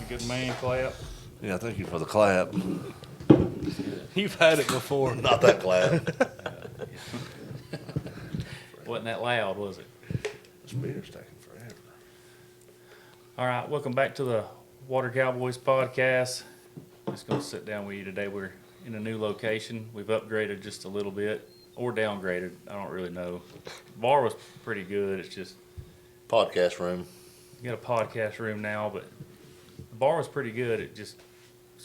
a good man clap. Yeah, thank you for the clap. You've had it before. Not that clap. Wasn't that loud, was it? This beer's taking forever. All right, welcome back to the Water Cowboys podcast. Just going to sit down with you today. We're in a new location. We've upgraded just a little bit, or downgraded. I don't really know. Bar was pretty good. It's just Podcast room. you got a podcast room now, but the bar was pretty good. It's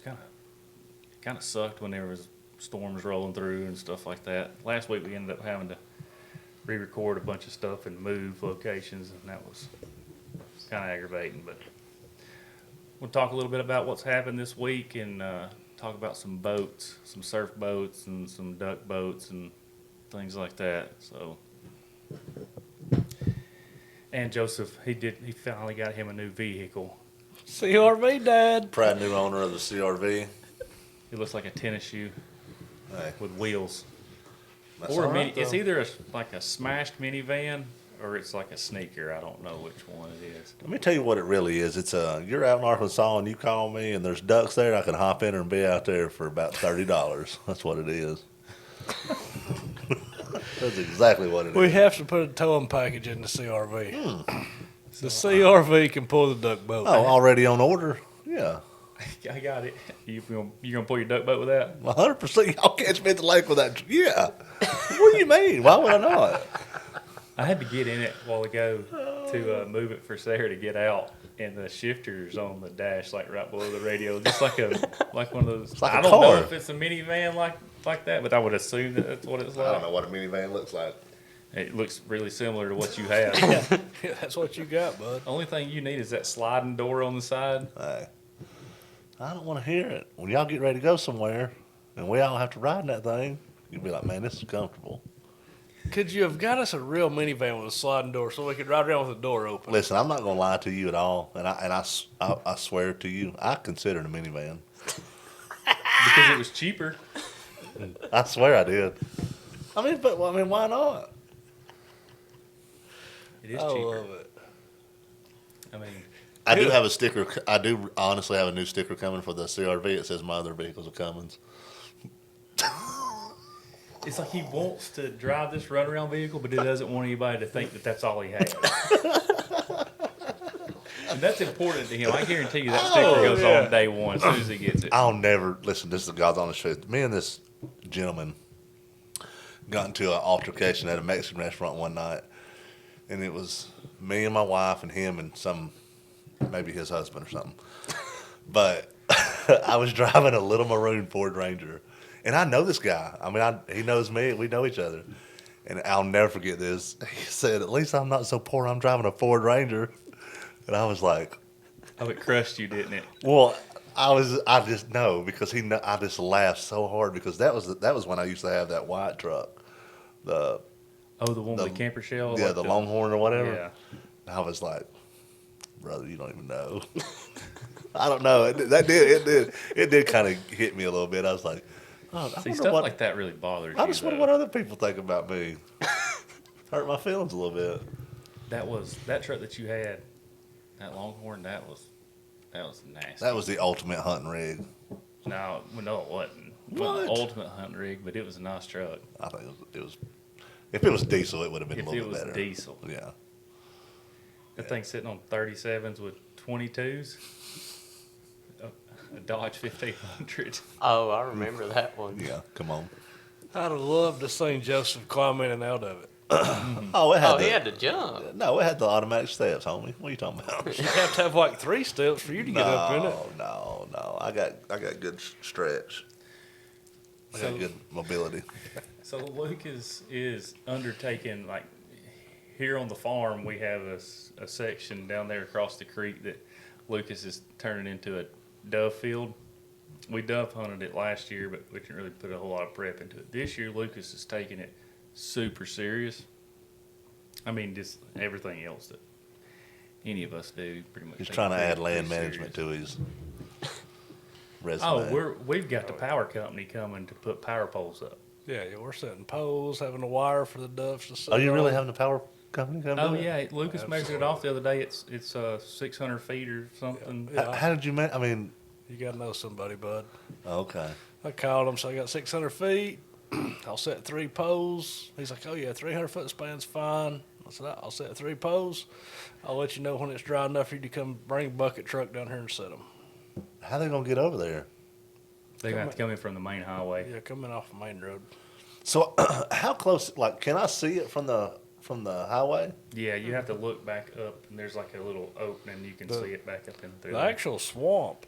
kind of sucked when there was storms rolling through and stuff like that. Last week we ended up having to re-record a bunch of stuff and move locations, and that was kind of aggravating. But we'll talk a little bit about what's happened this week and talk about some boats, some surf boats and some duck boats and things like that. So, and Joseph, he finally got him a new vehicle. CRV, Dad. Proud new owner of the CRV. It looks like a tennis shoe Hey, with wheels. that's Or all a right, mini, it's though. either like a smashed minivan or it's like a sneaker. I don't know which one it is. Let me tell you what it really is. It's you're out in Arkansas and you call me and there's ducks there. I can hop in and be out there for about $30. That's what it is. That's exactly what it We is. have to put a towing package in the CRV. The CRV can pull the duck boat. Oh, already on order? Yeah. I got it. You gonna pull your duck boat with that? 100%. Y'all catch me at the lake with that. Yeah. What do you mean? Why would I not? I had to get in it a while ago to move it for Sarah to get out, and the shifter's on the dash, like right below the radio, just like one of those. like I a don't know car. if it's a minivan like that, but I would assume that that's what it's I don't like. know what a minivan looks like. It looks really similar to what you have. Yeah, that's what you got, bud. Only thing you need is that sliding door on the side. Hey, I don't want to hear it. When y'all get ready to go somewhere and we all have to ride in that thing, you'll be like, man, this is comfortable. Could you have got us a real minivan with a sliding door so we could ride around with the door open? Listen, I'm not going to lie to you at all. And I swear to you, I considered a minivan. Because it was cheaper. I swear I did. Why not? It is I cheaper. love it. I mean, I do have a sticker. I do honestly have a new sticker coming for the CRV. It says my other vehicles are Cummins. it's like he wants to drive this runaround vehicle, but he doesn't want anybody to think that that's all he has. And that's important to him. I guarantee you that sticker goes yeah. on day one as soon as he gets it. I'll never listen. This is the God's honest truth. Me and this gentleman got into an altercation at a Mexican restaurant one night, and it was me and my wife and him and maybe his husband or something. But I was driving a little maroon Ford Ranger, and I know this guy. I mean, he knows me. We know each other, and I'll never forget this. He said, "At least I'm not so poor. I'm driving a Ford Ranger," and I was like, Oh, it crushed you, didn't it? well, I just know because I just laughed so hard because that was when I used to have that white truck, the Oh, the one with the camper shell? yeah, Like the Longhorn or whatever. Yeah. And I was like, brother, you don't even know. I don't know. It did kind of hit me a little bit. I was like, oh, I See, wonder stuff what, like that really bothers I you. just wonder though. what other people think about me. Hurt my feelings a little bit. That truck that you had, that Longhorn, that was nasty. That was the ultimate hunting rig. No, it wasn't. It wasn't What? the ultimate hunting rig, but it was a nice truck. I think it was. If it was diesel, it would have been If a it little was bit better. diesel. Yeah. That thing's sitting on 37s with 22s. A Dodge 1500. Oh, I remember that one. Yeah. Come on. I'd have loved to seen Joseph climb in and out of it. Oh, it had Oh, the, he had to jump. No, it had the automatic steps, homie. What are you talking about? You'd have to have like 3 steps for you to get up in it. No. I got good stretch. I got good mobility. So Luke is undertaking, like, here on the farm, we have a section down there across the creek that Lucas is turning into a dove field. We dove hunted it last year, but we didn't really put a whole lot of prep into it. This year, Lucas is taking it super serious. I mean, just everything else that any of us do, pretty much. He's take trying to it add pretty land management serious. to his resume. Oh, we've got the power company coming to put power poles up. Yeah, we're setting poles, having a wire for the doves to sit Are you really on. having the power company come Oh do it? yeah, Lucas measured it off the other day. It's 600 feet or something. Yeah. How did you I mean, You got to know somebody, bud. okay. I called him, so I got 600 feet. I'll set 3 poles. He's like, oh, yeah, 300-foot span's fine. I said, I'll set 3 poles. I'll let you know when it's dry enough for you to come bring a bucket truck down here and set them. How they gonna get over there? They're gonna have to come in from the main highway. Yeah, coming off the main road. So, how close? Like, can I see it from the highway? Yeah, you have to look back up, and there's like a little opening. You can see it back up in through The there. actual swamp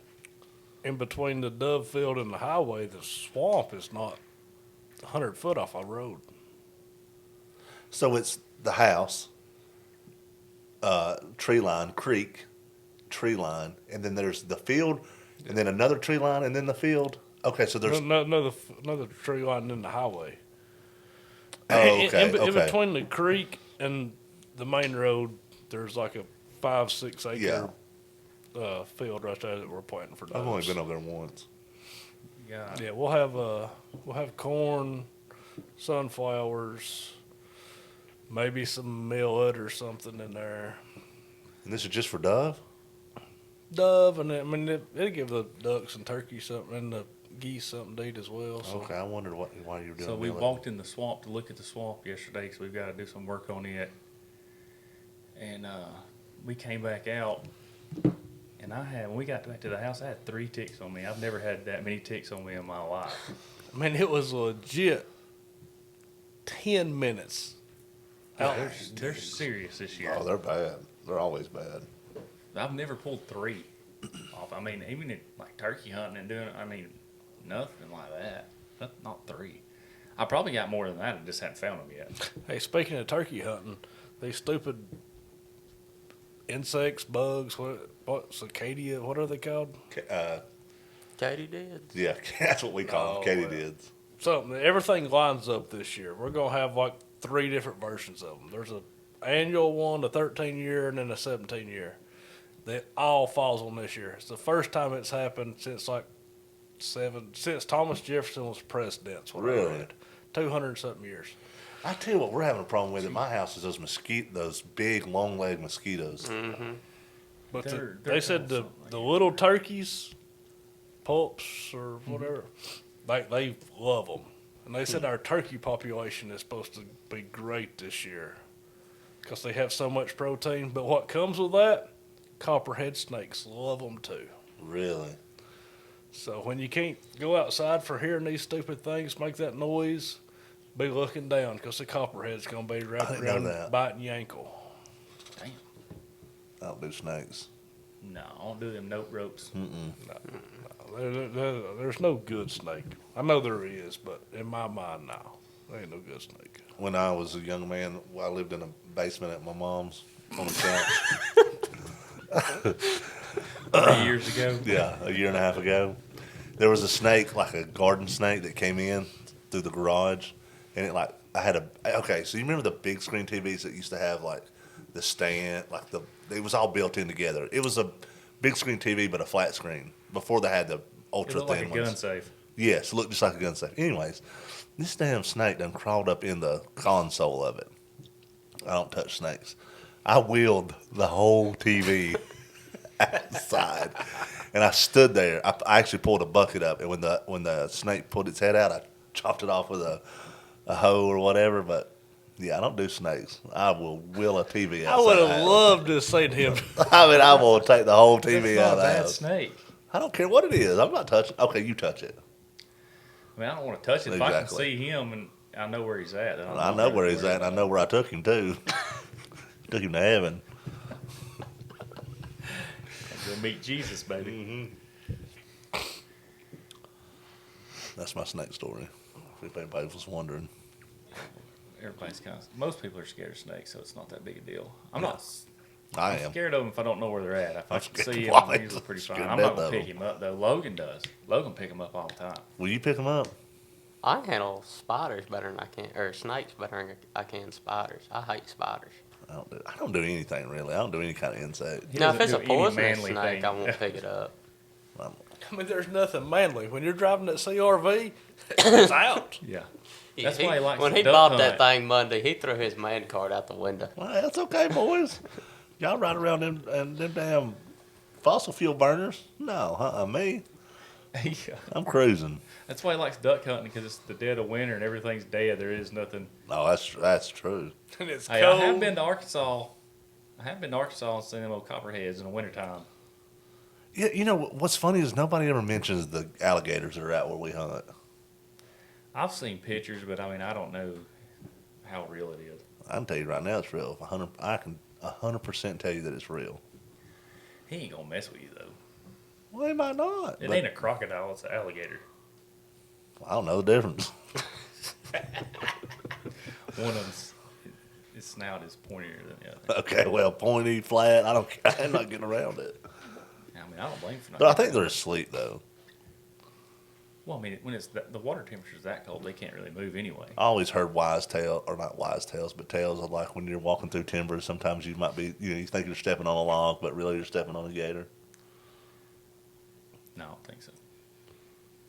in between the dove field and the highway, the swamp is not 100 foot off our road. So it's the house, tree line, creek, tree line, and then there's the field, and then another tree line, and then the field. Okay, so there's Another tree line in the highway. okay, in okay. between the creek and the main road, there's like a 5-6 acre field right there that we're planting for doves. I've only been over there once. Yeah. Yeah, we'll have corn, sunflowers, maybe some millet or something in there. And this is just for dove. Dove, and it'll give the ducks and turkeys something, and the geese something to eat as well. So. Okay, I wondered why you were doing. So we millet. walked in the swamp to look at the swamp yesterday, because we've got to do some work on it. And we came back out, and when we got back to the house, I had 3 ticks on me. I've never had that many ticks on me in my life. I mean, it was legit 10 minutes. They're serious this year. Oh, they're bad. They're always bad. I've never pulled 3 off. I mean, even at, like, turkey hunting and doing it, I mean, nothing like that. Not 3. I probably got more than that. I just haven't found them yet. Hey, speaking of turkey hunting, these stupid insects, bugs, what cicadia, what are they called? Katie did. Yeah, that's what we call them. Oh, Katydids. Something. Everything lines up this year. We're gonna have like 3 different versions of them. There's a annual one, a 13-year, and then a 17-year. That all falls on this year. It's the first time it's happened since since Thomas Jefferson was president. That's what I Really? read. 200-something years. I tell you what, we're having a problem with at my house is those big long-legged mosquitoes. But They're they said awesome. the little turkeys, pups or whatever, they love them. And they said our turkey population is supposed to be great this year because they have so much protein. But what comes with that, copperhead snakes love them too. Really? So when you can't go outside for hearing these stupid things make that noise, be looking down because the copperhead's going to be I wrapped didn't know around that. biting your ankle. Damn. I don't do snakes. No, I don't do them note ropes. There's no good snake. I know there is, but in my mind, no. There ain't no good snake. When I was a young man, I lived in a basement at my mom's on the couch. 3 years ago. Yeah, a year and a half ago. There was a snake, like a garden snake, that came in through the garage, and okay, so you remember the big screen TVs that used to have like the stand, it was all built in together. It was a big screen TV, but a flat screen before they had the It ultra looked like thin a ones. gun safe. Yes, it looked just like a gun safe. Anyways, this damn snake done crawled up in the console of it. I don't touch snakes. I wheeled the whole TV outside, and I stood there. I actually pulled a bucket up, and when the snake pulled its head out, I chopped it off with a hoe or whatever. But yeah, I don't do snakes. I will wheel a TV outside. I would the have house. loved to have seen him. I mean, I will take the whole That's TV not out a of the bad house. snake. I don't care what it is. I'm not touching. Okay, you touch it. I mean, I don't want to touch it. If I can Exactly. see him and I know where he's at, then I'm I not know really where he's worried at. And I about know where I took him to. Took him to heaven. it. Go meet Jesus, baby. That's my snake story. If anybody was wondering. Everybody's most people are scared of snakes, so it's not that big a deal. I'm not I am. scared of them if I don't know where they're at. If I I'm can scared see of them, I'm them. usually pretty Scared fine. to I'm not death going of to pick him up, though. Logan does. Logan pick him up all the time. Will you pick him up? I handle spiders better than I can, or snakes better than I can spiders. I hate spiders. I don't do anything really. I don't do any kind of insect. He Now, if it's doesn't a do any poisonous manly snake, thing. I won't pick it up. I mean, there's nothing manly. When you're driving that CRV, it's out. Yeah. That's why he likes when to he duck bought hunt. that thing Monday, he threw his man card out the window. Well, that's okay, boys. Y'all ride around them damn fossil fuel burners? No, me. Yeah. I'm cruising. That's why he likes duck hunting, because it's the dead of winter and everything's dead. There is nothing. No, that's true. And it's Hey, cold. I have been to Arkansas. And seen them old copperheads in the wintertime. Yeah, you know what's funny is nobody ever mentions the alligators that are out where we hunt. I've seen pictures, but I mean, I don't know how real it is. I can tell you right now, it's real. I can 100% tell you that it's real. He ain't gonna mess with you though. Well, he might not. It but ain't a crocodile; it's an alligator. I don't know the difference. One of them's his snout is pointier than the other. Okay, well, pointy, flat. I don't. I'm not getting around it. I mean, I don't blame you for not. But I getting think they're asleep though. Well, I mean, when it's the water temperature's that cold, they can't really move anyway. I always heard not wise tales, but tales of like when you're walking through timber, sometimes you might be, you think you're stepping on a log, but really you're stepping on a gator. No, I don't think so.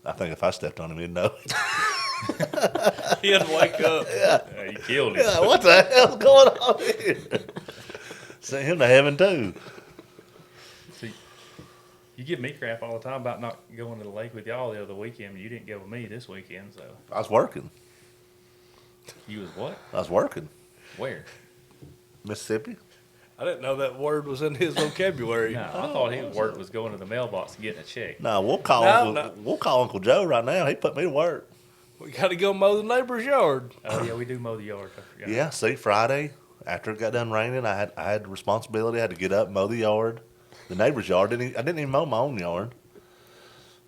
I think if I stepped on him, he'd know. He had to wake up. Yeah, he killed him. Yeah, what the hell's going on here? Sent him to heaven too. See, you give me crap all the time about not going to the lake with y'all the other weekend. You didn't go with me this weekend, so I was working. you was what? I was working. Where? Mississippi. I didn't know that word was in his vocabulary. No, I thought his work was going to the mailbox and getting a check. No, we'll call we'll call Uncle Joe right now. He put me to work. We got to go mow the neighbor's yard. Oh yeah, we do mow the yard. I forgot. Yeah, see, Friday after it got done raining, I had responsibility. I had to get up, mow the yard, the neighbor's yard. I didn't even mow my own yard.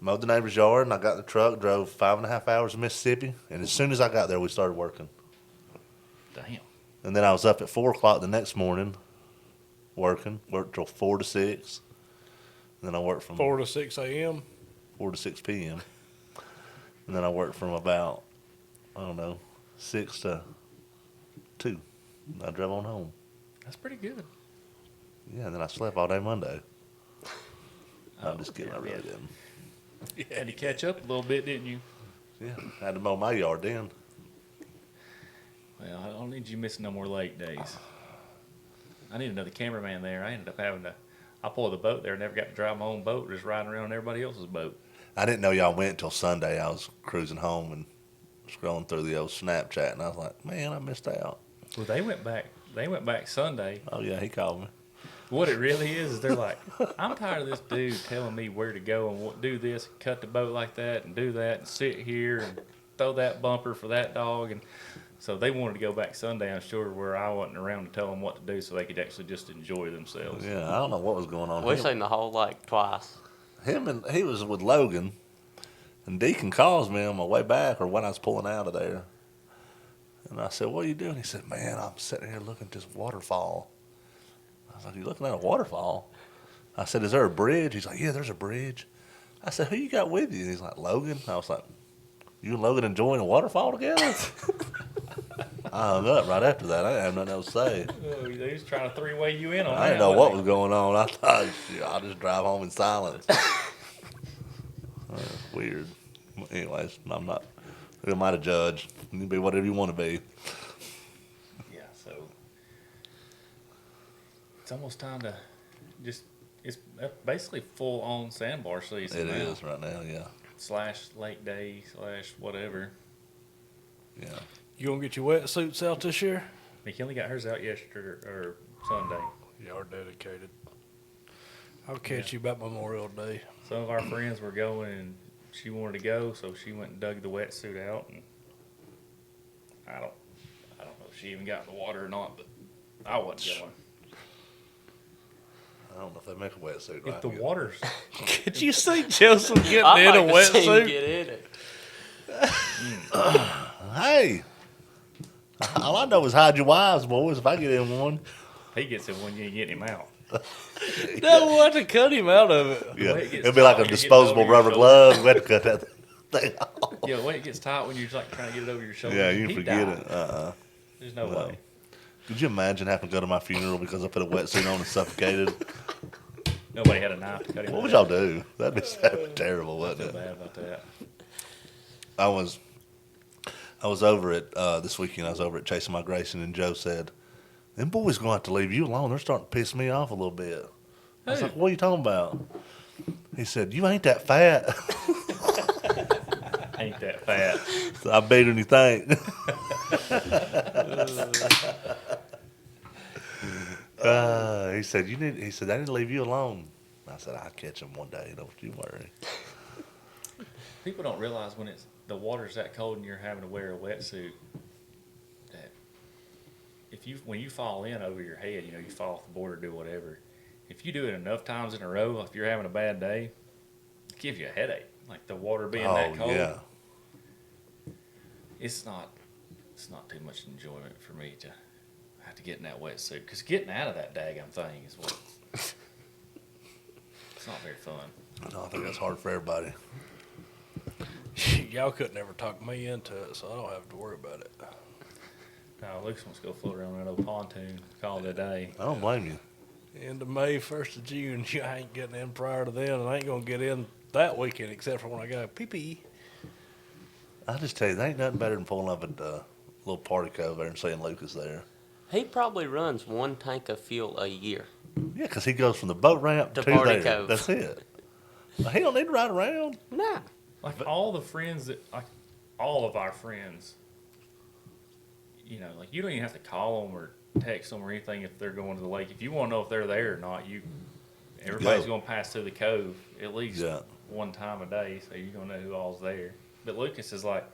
Mowed the neighbor's yard, and I got in the truck, drove 5.5 hours to Mississippi, and as soon as I got there, we started working. Damn. And then I was up at 4 o'clock the next morning, worked till 4 to 6. And then I worked from 4 to 6 a.m. 4 to 6 p.m. And then I worked from about, 6 to 2. I drove on home. That's pretty good. Yeah, and then I slept all day Monday. Oh, I'm just kidding, I really didn't. Had to catch up a little bit, didn't you? Yeah, I had to mow my yard then. Well, I don't need you missing no more lake days. I need another cameraman there. I ended up having to. I pulled the boat there. Never got to drive my own boat. Just riding around on everybody else's boat. I didn't know y'all went until Sunday. I was cruising home and scrolling through the old Snapchat, and I was like, man, I missed out. Well, they went back. They went back Sunday. Oh, yeah, he called me. What it really is they're like, I'm tired of this dude telling me where to go and what, do this, and cut the boat like that, and do that, and sit here and throw that bumper for that dog, and so they wanted to go back Sunday. I'm sure where I wasn't around to tell them what to do, so they could actually just enjoy themselves. Yeah, I don't know what was going on. We've seen the whole lake twice. He was with Logan, and Deacon calls me on my way back or when I was pulling out of there. And I said, what are you doing? He said, man, I'm sitting here looking at this waterfall. I was like, you looking at a waterfall? I said, is there a bridge? He's like, yeah, there's a bridge. I said, who you got with you? And he's like, Logan. I was like, you and Logan enjoying a waterfall together? I hung up right after that. I didn't have nothing else to say. Oh, they was trying to three-way you in on that. I didn't know what was going on. I thought, I'll just drive home in silence. Weird. Anyways, I'm not. Who am I to judge? You can be whatever you want to be. Yeah, so it's almost time to just. It's basically full-on sandbar season. It now. is right now, yeah. / lake day / whatever. Yeah. You gonna get your wetsuits out this year? McKinley got hers out yesterday or Sunday. Y'all dedicated. I'll catch you about Memorial Day. Some of our friends were going, and she wanted to go, so she went and dug the wetsuit out. And I don't know if she even got in the water or not, but I wasn't going. I don't know if they make a wetsuit right. If the water's Could you see Joseph getting I'd in like a to see him wetsuit? get in it. Hey, all I know is hide your wives, boys. If I get in one, he gets it when you get him out. No, what to cut him out of it. yeah, way it gets it'll be like tight, a you're disposable getting over rubber your glove. We have to cut that thing off. Yeah, the way it gets tight when you're like trying to get it over your shoulder. Yeah, you he'd forget die. it. There's no No. way. Could you imagine having to go to my funeral because I put a wetsuit on and suffocated? Nobody had a knife to cut him. What would out. y'all do? That'd be terrible, I wouldn't feel it? bad about that. I was I was over at this weekend. I was over at Chasing Migration, and Joe said, "Them boys going to have to leave you alone. They're starting to piss me off a little bit." I was Who? like, "What are you talking about?" He said, "You ain't that fat." Ain't that fat. So I better than you think. He said, "You need." He said, "I need to leave you alone." I said, "I'll catch him one day. Don't you worry." People don't realize when the water's that cold and you're having to wear a wetsuit, that when you fall in over your head, you fall off the board or do whatever. If you do it enough times in a row, if you're having a bad day, it gives you a headache. Like the water being that cold. Yeah. It's not too much enjoyment for me to have to get in that wetsuit, because getting out of that daggum thing is what. It's not very fun. No, I think that's hard for everybody. Y'all couldn't ever talk me into it, so I don't have to worry about it. No, Lucas wants to go float around that old pontoon, call it a day. I don't blame you. End of May, 1st of June, you ain't getting in prior to then, and I ain't gonna get in that weekend except for when I go pee-pee. I just tell you, there ain't nothing better than pulling up at the little party cove there and seeing Lucas there. He probably runs 1 tank of fuel a year. Yeah, 'cause he goes from the boat ramp To to Party there. Cove. That's it. He don't need to ride around. Nah. Like all the friends all of our friends, like you don't even have to call them or text them or anything if they're going to the lake. If you want to know if they're there or not, everybody's going to pass through the cove at least one time a day, so you're going to know who all's there. But Lucas is like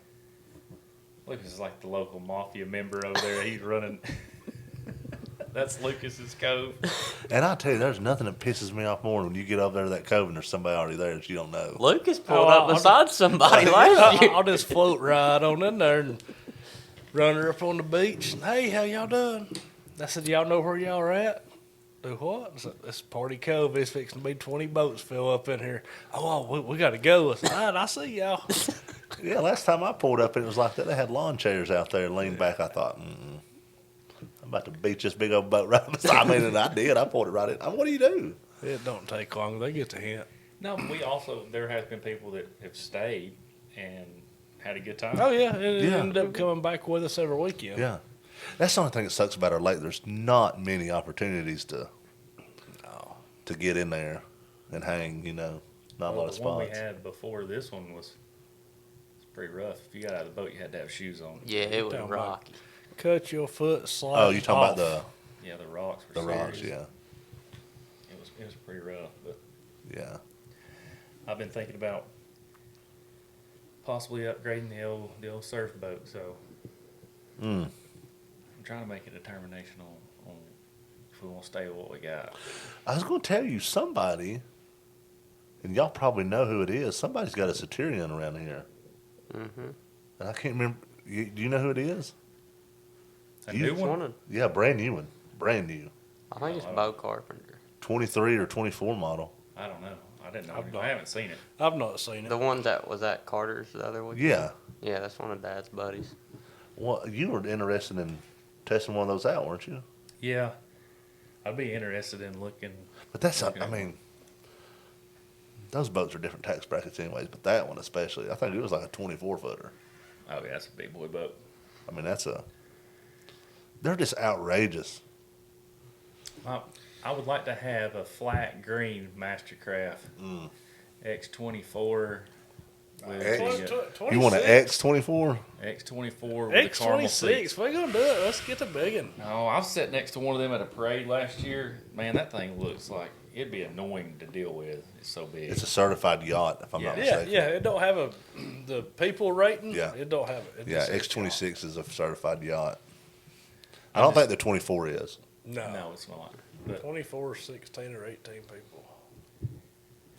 the local mafia member over there. He's running. That's Lucas's cove. And I tell you, there's nothing that pisses me off more when you get over there to that cove and there's somebody already there that you don't know. Lucas pulled Oh, up beside somebody last year. I'll just float right on in there and run her up on the beach. And, hey, how y'all doing? I said, y'all know where y'all are at? Do what? I said, this Party Cove. It's fixing to be 20 boats fill up in here. Oh, we got to go. I said, all right, I see y'all. Yeah, last time I pulled up, it was like that. They had lawn chairs out there and leaned back. I thought, I'm about to beat this big old boat right beside me. And I did. I pulled it right in. What do you do? It don't take long. They get the hint. No, there has been people that have stayed and had a good time. Oh, yeah. It Yeah. ended up coming back with us every weekend. Yeah. That's the only thing that sucks about our lake. There's not many opportunities to get in there and hang, not a lot of The one we spots. had before this one was pretty rough. If you got out of the boat, you had to have shoes on. Yeah, it was Down by- rocky. Cut your foot, slide Oh, you talking off. about Yeah, the rocks were the rocks, serious. yeah. It was pretty rough, but Yeah. I've been thinking about possibly upgrading the old surf boat. So Mm. I'm trying to make a determination on if we want to stay with what we got. I was going to tell you, somebody, and y'all probably know who it is, somebody's got a Centurion around here. Mm-hmm. And I can't remember. Do you know who it is? A You- new one? Yeah, brand new one. Brand new. I think it's Oh. Bo Carpenter. 23 or 24 model. I don't know. I didn't know. I've not- I haven't seen it. I've not seen it. The one that was at Carter's the other week. Yeah. Yeah, that's one of Dad's buddies. Well, you were interested in testing one of those out, weren't you? Yeah, I'd be interested in looking. But that's, Okay. I mean, those boats are different tax brackets anyways, but that one especially, I think it was like a 24-footer. Oh yeah, that's a big boy boat. I mean, they're just outrageous. I would like to have a flat green Mastercraft X24 with the You want an X24? X24 with the caramel seats. X26. We're going to do it. Let's get the big one. No, I've sat next to one of them at a parade last year. Man, that thing looks like it'd be annoying to deal with. It's so big. It's a certified yacht, if I'm not Yeah, mistaken. yeah. It don't have the people rating. Yeah. It don't have it. It Yeah, just says X26 is a certified yacht. I don't think the 24 is. No. No, it's not. But 24, 16, or 18 people.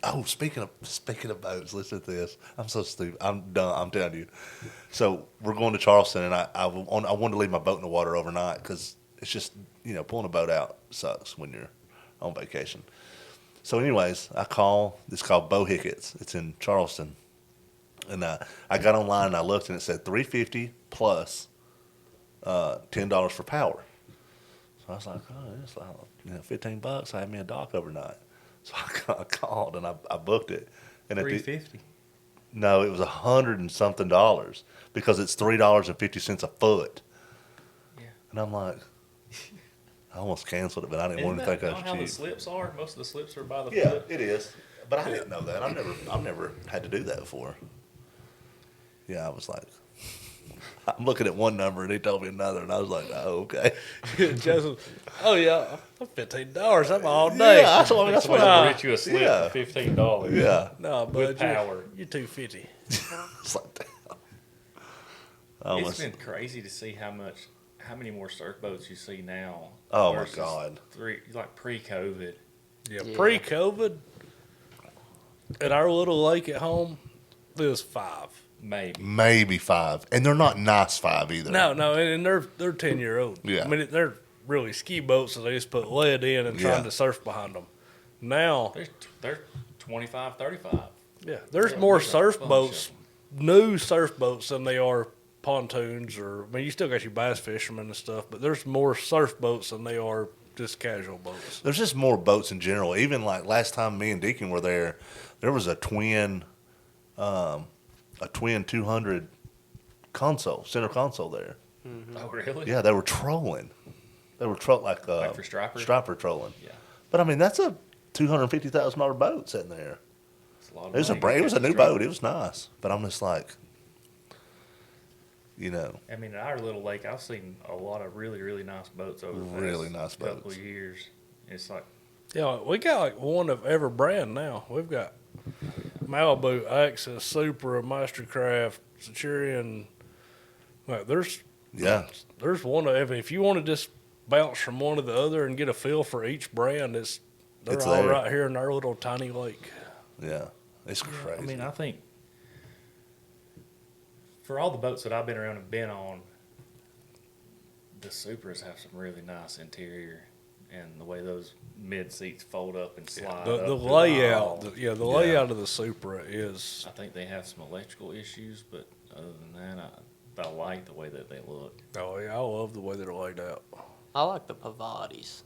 Oh, speaking of boats, listen to this. I'm so stupid. I'm done. I'm telling you. So we're going to Charleston, and I wanted to leave my boat in the water overnight because it's just pulling a boat out sucks when you're on vacation. So, anyways, I call. It's called Bo Hickett's. It's in Charleston, and I got online and I looked, and it said $350 plus $10 for power. So I was like, oh, it's like $15. I had me a dock overnight. So I called and I booked it. And at the, $350. No, it was $100 and something because it's $3.50 a foot. Yeah. And I'm like, I almost canceled it, but I didn't Isn't want to that think I not how the was cheap. slips are? Most of the slips are by the Yeah, foot. it is. But I didn't know that. I've never had to do that before. Yeah, I was like, I'm looking at one number and he told me another, and I was like, oh, okay. Joseph, oh yeah, $15. I'm all day. Yeah, that's what Somebody Wow. will rent you a slip Yeah. for $15. Yeah. No, With bud, power. you're 250. It's like, damn. I It's almost, been crazy to see how many more surf boats you see now. Oh, my versus God. like pre-COVID. Yeah, Yeah. pre-COVID, at our little lake at home, there was 5. Maybe. maybe 5. And they're not nice 5 either. No, and they're 10-year-old. Yeah. I mean they're really ski boats, so they just put lead in and trying Yeah. to surf behind them. Now, They're 25, 35. yeah, there's Yeah, more there's a surf bunch boats, of new surf boats than they are pontoons or. I mean, you still got your bass fishermen and stuff, but there's more surf boats than they are just casual boats. There's just more boats in general. Even like last time me and Deacon were there was a twin 200 center console there. Oh, really? Yeah, they were trolling. They were like for striper? Striper trolling. Yeah. But I mean, that's a $250,000 boat sitting there. It's a lot of It was a money to it was a catch new striper. boat. It was nice. But I'm just like, I mean, at our little lake, I've seen a lot of really, really nice boats over the past Really nice couple boats. of years. It's like, Yeah, we got like one of every brand now. We've got Malibu, Axis, Supra, Mastercraft, Centurion. Like there's one of every. If you want to just bounce from one to the other and get a feel for each brand, they're It's all there. right here in our little tiny lake. yeah, it's crazy. I mean, I think for all the boats that I've been around and been on, the Supras have some really nice interior, and the way those mid seats fold up and slide. The up through layout, aisle. the layout of the Supra is. I think they have some electrical issues, but other than that, I like the way that they look. Oh yeah, I love the way they're laid out. I like the Pavatis.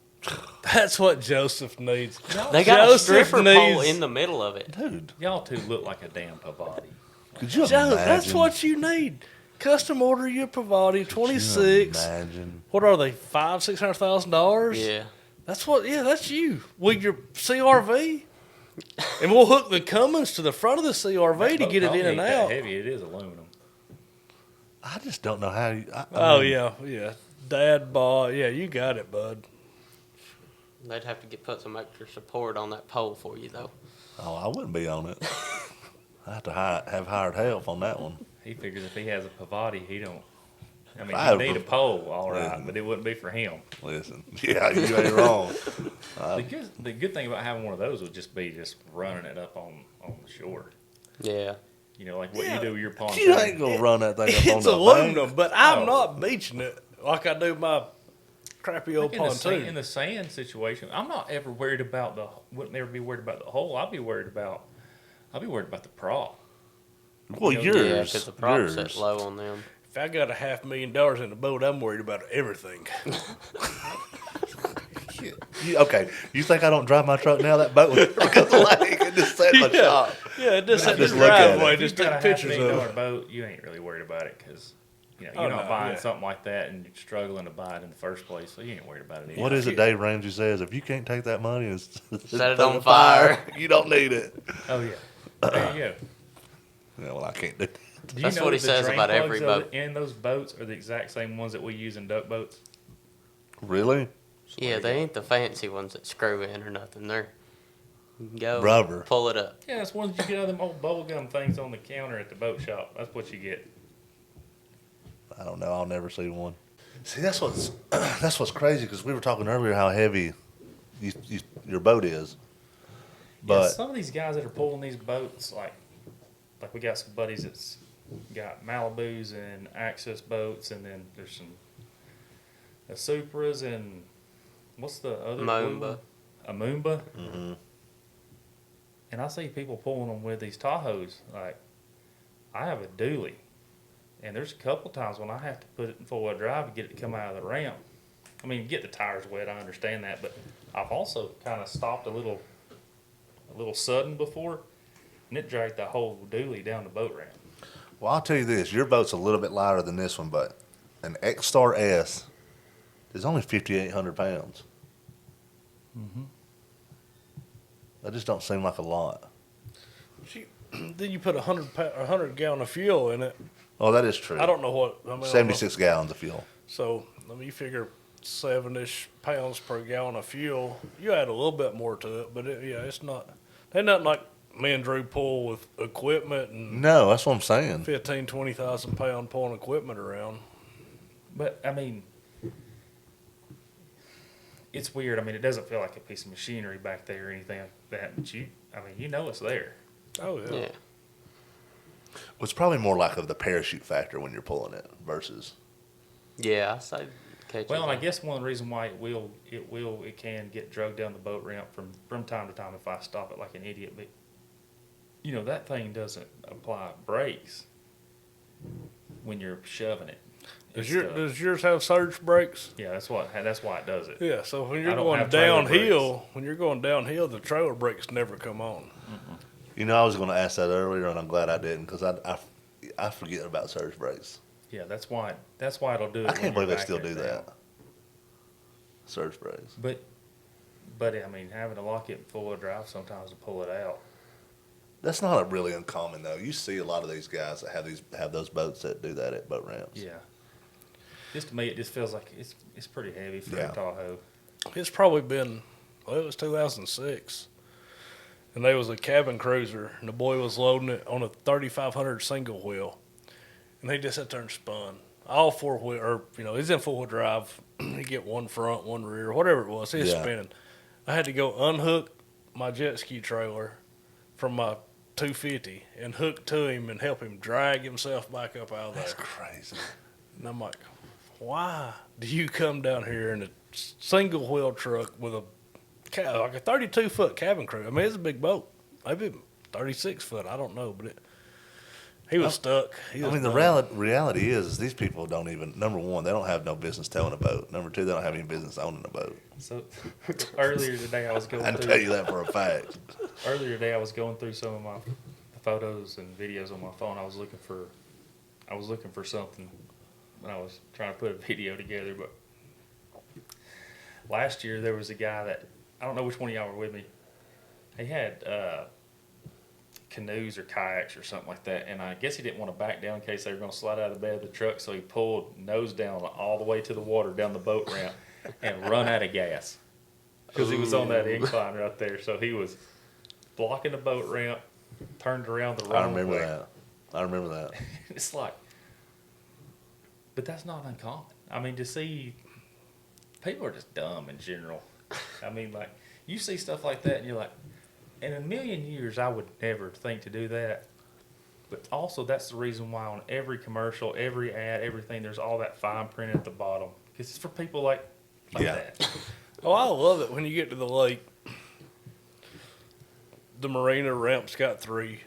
That's what Joseph needs. They got a Joseph stripper pole needs- in the middle of it. Dude, Y'all two look like a damn Pavati. could you Joe, imagine? that's what you need. Custom order your Pavati, Could you 26. Imagine. What are they? $600,000? Yeah. That's what. Yeah, that's you with your CRV, and we'll hook the Cummins to the front of the CRV to That get it boat in and ain't that out. heavy. It is aluminum. I just don't know how you. I Oh mean, yeah. Dad bought. Yeah, you got it, bud. They'd have to put some extra support on that pole for you, though. Oh, I wouldn't be on it. I have to have hired help on that one. He figures if he has a Pavati, he don't. I mean, I he have need a- a pole, all right, Yeah. but it wouldn't be for him. Listen, yeah, you ain't wrong. The good thing about having one of those would just be just running it up on the shore. Yeah. You know, like what Yeah. you do with your pontoon. You ain't gonna run that thing up on It's the aluminum, bank. but I'm Oh. not beaching it like I do my crappy old Like in pontoon. the sand situation, I'm not ever worried about wouldn't ever be worried about the hole. I'll be worried about the prop. Well, Yeah, Yeah, yours, because the props set yours. low on them. If I got $500,000 in the boat, I'm worried about everything. Okay, you think I don't drive my truck now? That boat would never go to the lake and just set my Yeah. shop. Yeah, just at the Just look at driveway, it. If just you've take got a pictures of $500,000 it. boat, you ain't really worried about it because you're Oh, not no, buying yeah. something like that and you're struggling to buy it in the first place, so you ain't worried about it. Either. What is it Dave Ramsey says? If you can't take that money and Set it on fire. you don't need it. Oh yeah, there you go. Yeah, well, I can't do that. Do you That's know what he that the says drain about every plugs boat. in those boats are the exact same ones that we use in duck boats? Really? Yeah, they ain't the fancy ones that screw in or nothing. They're go Rubber. pull it up. Yeah, it's ones you get out of them old bubblegum things on the counter at the boat shop. That's what you get. I don't know. I'll never see one. See, that's what's crazy because we were talking earlier how heavy your boat is. Yeah, But some of these guys that are pulling these boats, like we got some buddies that's got Malibus and Access boats, and then there's some Supras and what's the other blue Moomba. one? A Moomba. hmm And I see people pulling them with these Tahoes. Like, I have a dually, and there's a couple times when I have to put it in four-wheel drive to get it to come out of the ramp. I mean, get the tires wet, I understand that, but I've also kind of stopped a little sudden before, and it dragged the whole dually down the boat ramp. Well, I'll tell you this: your boat's a little bit lighter than this one, but an X Star S is only 5,800 pounds. That just don't seem like a lot. Then you put 100 gallon of fuel in it. Oh, that is true. I don't know what. I mean, I don't know. 76 gallons of fuel. So let me figure 7-ish pounds per gallon of fuel. You add a little bit more to it, but it's not. Ain't nothing like me and Drew pull with equipment and No, that's what I'm saying. 20,000 pound pulling equipment around. But I mean, it's weird. I mean, it doesn't feel like a piece of machinery back there or anything like that. But you know it's there. Oh yeah. Yeah. Well, it's probably more like of the parachute factor when you're pulling it versus. Yeah, I say catch Well, it. and I guess one reason why it can get drugged down the boat ramp from time to time if I stop it like an idiot. But that thing doesn't apply brakes when you're shoving it. Does yours have surge brakes? Yeah, that's why it does it. Yeah. So when I you're don't going have trailer downhill, the trailer brakes never come on. I was going to ask that earlier, and I'm glad I didn't because I forget about surge brakes. Yeah, that's why it'll do it. I can't believe they they still do that. Surge brakes. But I mean, having to lock it in full-wheel drive sometimes to pull it out. That's not really uncommon though. You see a lot of these guys that have those boats that do that at boat ramps. Yeah. Just to me, it just feels like it's pretty heavy for Yeah. a Tahoe. It's probably been, it was 2006. And there was a cabin cruiser, and the boy was loading it on a 3500 single wheel. And he just sat there and spun. All four wheel, or, he's in full wheel drive. You get one front, one rear, whatever it was. He was Yeah. spinning. I had to go unhook my jet ski trailer from my 250 and hook to him and help him drag himself back up out of That's there. crazy. And I'm like, why do you come down here in a single wheel truck with like a 32-foot cabin crew? I mean, it's a big boat. Maybe 36 foot. I don't know, but he was stuck. He was The done. reality is these people don't even, number one, they don't have no business towing a boat. Number two, they don't have any business owning a boat. So earlier today, I was going I can through. tell you that for a fact. Earlier today, I was going through some of my photos and videos on my phone. I was looking for something, and I was trying to put a video together. But last year, there was a guy that I don't know which one of y'all were with me. He had canoes or kayaks or something like that, and I guess he didn't want to back down in case they were going to slide out of the bed of the truck. So he pulled nose down all the way to the water down the boat ramp and run out of gas because he was on that incline right there. So he was blocking the boat ramp, turned around the I wrong remember way. that. I remember that. It's like, but that's not uncommon. I mean, to see people are just dumb in general. I mean, like you see stuff like that, and you're like, in a million years, I would never think to do that. But also, that's the reason why on every commercial, every ad, everything, there's all that fine print at the bottom because it's for people like Yeah. that. Oh, I love it when you get to the lake. The marina ramp's got 3.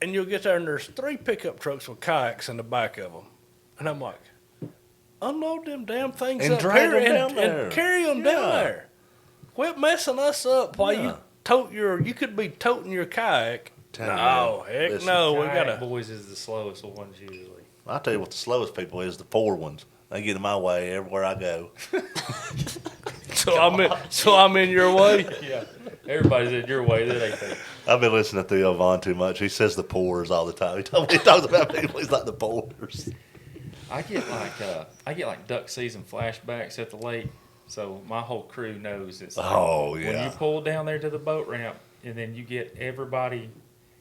And you'll get there and there's 3 pickup trucks with kayaks in the back of them. And I'm like, unload them damn things And up drag here them down there. and carry them down Yeah. there. Quit messing us up while Yeah. you could be toting your kayak. Tell you No, what, heck listen, no. We Kayak gotta. boys is the slowest ones usually. I'll tell you what the slowest people is, the poor ones. They get in my way everywhere I go. So I'm in your way. Yeah, everybody's in your way. That ain't they. I've been listening to Theo Vaughn too much. He says the poors all the time. He talks about people. He's like the poors. I get like duck season flashbacks at the lake, so my whole crew knows it's like Oh, when yeah. you pull down there to the boat ramp and then you get everybody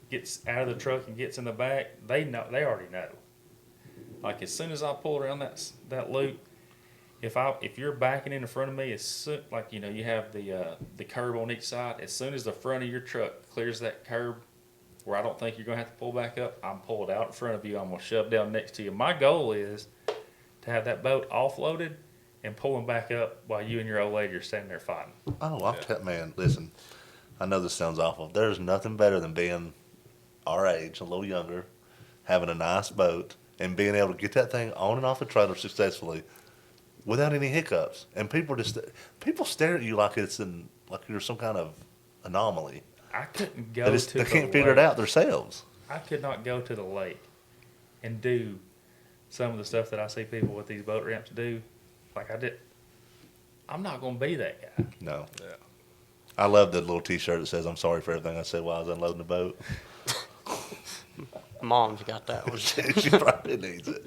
gets out of the truck and gets in the back, they already know. Like as soon as I pull around that loop, if you're backing in front of me, you have the curb on each side. As soon as the front of your truck clears that curb, where I don't think you're gonna have to pull back up, I'm pulled out in front of you. I'm gonna shove down next to you. My goal is to have that boat offloaded and pulling back up while you and your old lady are standing there fighting. Oh, man, listen. I know this sounds awful. There's nothing better than being our age, a little younger, having a nice boat, and being able to get that thing on and off the trailer successfully without any hiccups. And people stare at you like you're some kind of anomaly. I couldn't go They, to they the can't figure it lake. out themselves. I could not go to the lake and do some of the stuff that I see people with these boat ramps do. Like I did. I'm not going to be that guy. No. Yeah. I love the little T-shirt that says "I'm sorry for everything I said while I was unloading the boat." Mom's got that one. She probably needs it.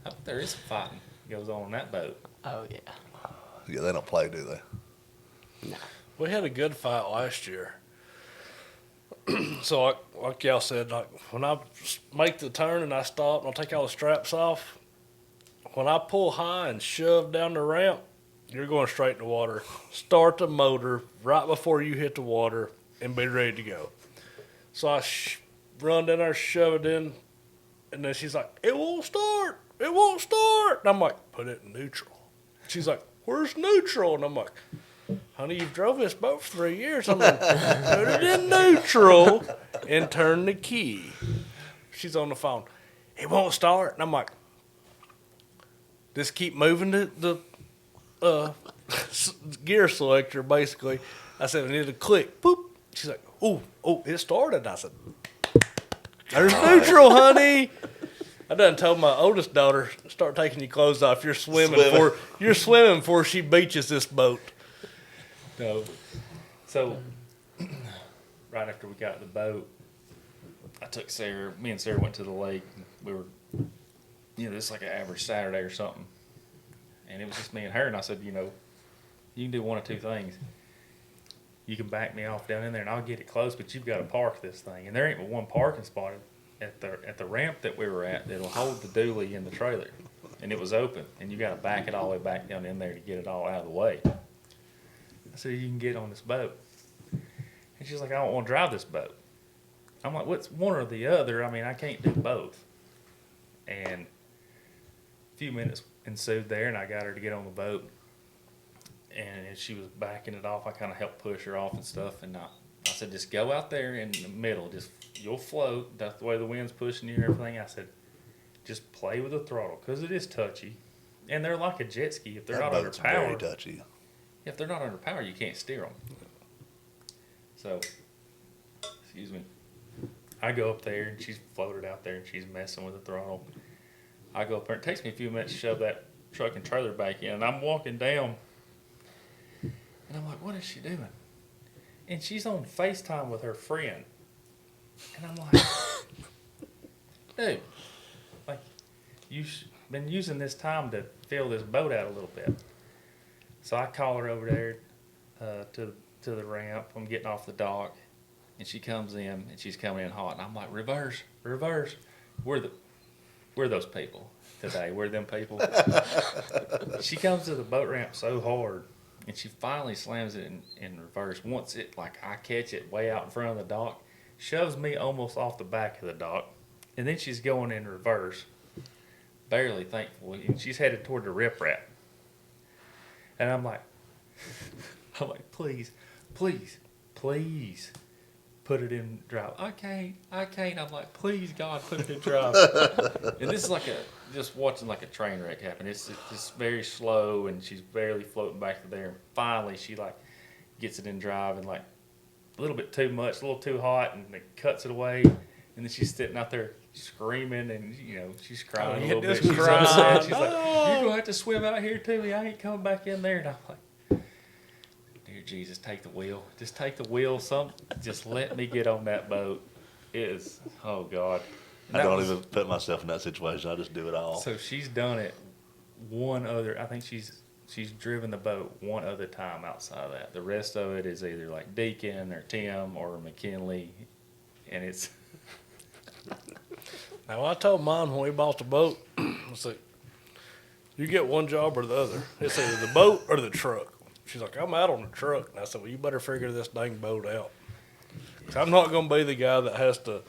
I hope there is some fighting goes on that boat. Oh yeah. Yeah, they don't play, do they? No. We had a good fight last year. So, like y'all said, like when I make the turn and I stop and I take all the straps off, when I pull high and shove down the ramp, you're going straight in the water. Start the motor right before you hit the water and be ready to go. So I run down there, shove it in, and then she's like, "It won't start. It won't start." And I'm like, "Put it in neutral." She's like, "Where's neutral?" And I'm like, "Honey, you've drove this boat for 3 years. I'm like, put it in neutral and turn the key." She's on the phone. "It won't start." And I'm like, "Just keep moving the gear selector, basically." I said, "I need to click." Boop. She's like, "Oh, it started." I said, "There's neutral, honey." I done told my oldest daughter, "Start taking your clothes off. You're swimming before she beaches this boat." No. So, right after we got the boat, I took Sarah. Me and Sarah went to the lake. We were, this is like an average Saturday or something. And it was just me and her. And I said, you can do one of two things. You can back me off down in there and I'll get it close, but you've got to park this thing. And there ain't but one parking spot at the ramp that we were at that'll hold the dually in the trailer. And it was open. And you got to back it all the way back down in there to get it all out of the way. I said, "You can get on this boat." And she's like, "I don't want to drive this boat." I'm like, "What's one or the other? I mean, I can't do both." And a few minutes ensued there, and I got her to get on the boat. And as she was backing it off, I kind of helped push her off and stuff. And I said, "Just go out there in the middle. You'll float. That's the way the wind's pushing you and everything." I said, "Just play with the throttle, because it is touchy. And they're like a jet ski. If they're That not boat's very underpowered, touchy. if they're not under power, you can't steer them." So, excuse me. I go up there, and she's floated out there, and she's messing with the throttle. I go up there. It takes me a few minutes to shove that truck and trailer back in, and I'm walking down, and I'm like, "What is she doing?" And she's on FaceTime with her friend. And I'm like, "Dude, like, you've been using this time to fill this boat out a little bit." So I call her over there to the ramp. I'm getting off the dock, and she comes in, and she's coming in hot. And I'm like, reverse. We're those people today. We're them people. She comes to the boat ramp so hard, and she finally slams it in reverse. Once I catch it way out in front of the dock, shoves me almost off the back of the dock, and then she's going in reverse, barely, thankfully, and she's headed toward the riprap. And I'm like, please, put it in drive. I can't. I'm like, "Please, God, put it in drive." And this is just watching like a train wreck happen. It's just very slow, and she's barely floating back to there. And finally, she gets it in drive, and a little bit too much, a little too hot, and it cuts it away. And then she's sitting out there screaming, and she's crying a little bit. She's upset. She's like, "You're gonna have to swim out here to me. I ain't coming back in there." And I'm like, "Dear Jesus, take the wheel. Just take the wheel. Just let me get on that boat." It is, oh God. And I that don't was- even put myself in that situation. I just do it all. So she's done it I think she's driven the boat one other time outside of that. The rest of it is either like Deacon or Tim or McKinley, and it's. Now, I told mine when we bought the boat, I said, "You get one job or the other. It's either the boat or the truck." She's like, "I'm out on the truck." And I said, "Well, you better figure this dang boat out. 'Cause I'm not going to be the guy that has to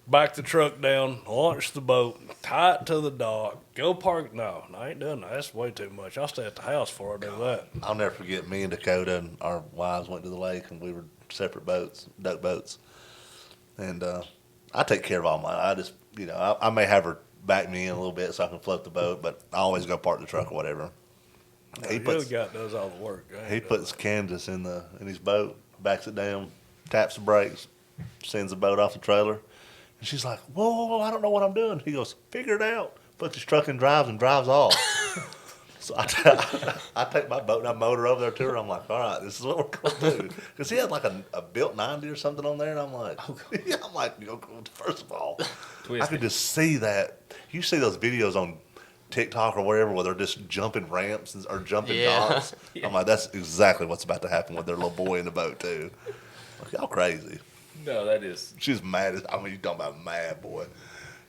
back the truck down, launch the boat, tie it to the dock, go park." No, I ain't done that. That's way too much. I'll stay at the house before I do that. I'll never forget me and Dakota and our wives went to the lake, and we were separate boats, duck boats. And I take care of all mine. I just, I may have her back me in a little bit so I can float the boat, but I always go park the truck or whatever. You're the guy that does all the work. He puts Kansas in his boat, backs it down, taps the brakes, sends the boat off the trailer. And she's like, whoa, I don't know what I'm doing. He goes, figure it out. Puts his truck in drives and drives off. So I take my boat and I motor over there to her. I'm like, all right, this is what we're going to do. Because he had like a built 90 or something on there. And I'm like, yeah, I'm like, first of all, I could just see that. You see those videos on TikTok or wherever where they're just jumping ramps or jumping docks. I'm like, that's exactly what's about to happen with their little boy in the boat too. Like, y'all crazy. No, that is. She's mad as, I mean, you talking about mad, boy.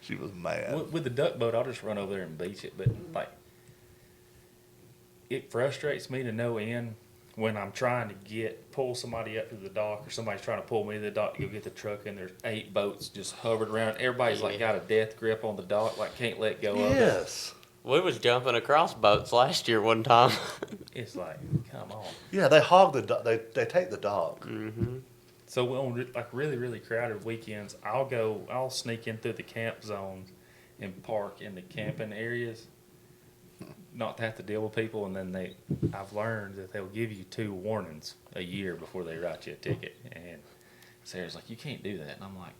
She was mad. With the duck boat, I'll just run over there and beach it. But, like, it frustrates me to no end when I'm trying to pull somebody up to the dock or somebody's trying to pull me to the dock to go get the truck and there's 8 boats just hovered around. Everybody's, like, got a death grip on the dock, like, can't let go of it. Yes. We was jumping across boats last year one time. It's like, come on. Yeah, they hog the dock. They take the dock. Mm-hmm. So on like really, really crowded weekends, I'll sneak in through the camp zones and park in the camping areas, not to have to deal with people. And then I've learned that they'll give you 2 warnings a year before they write you a ticket. And Sarah's like, you can't do that. And I'm like,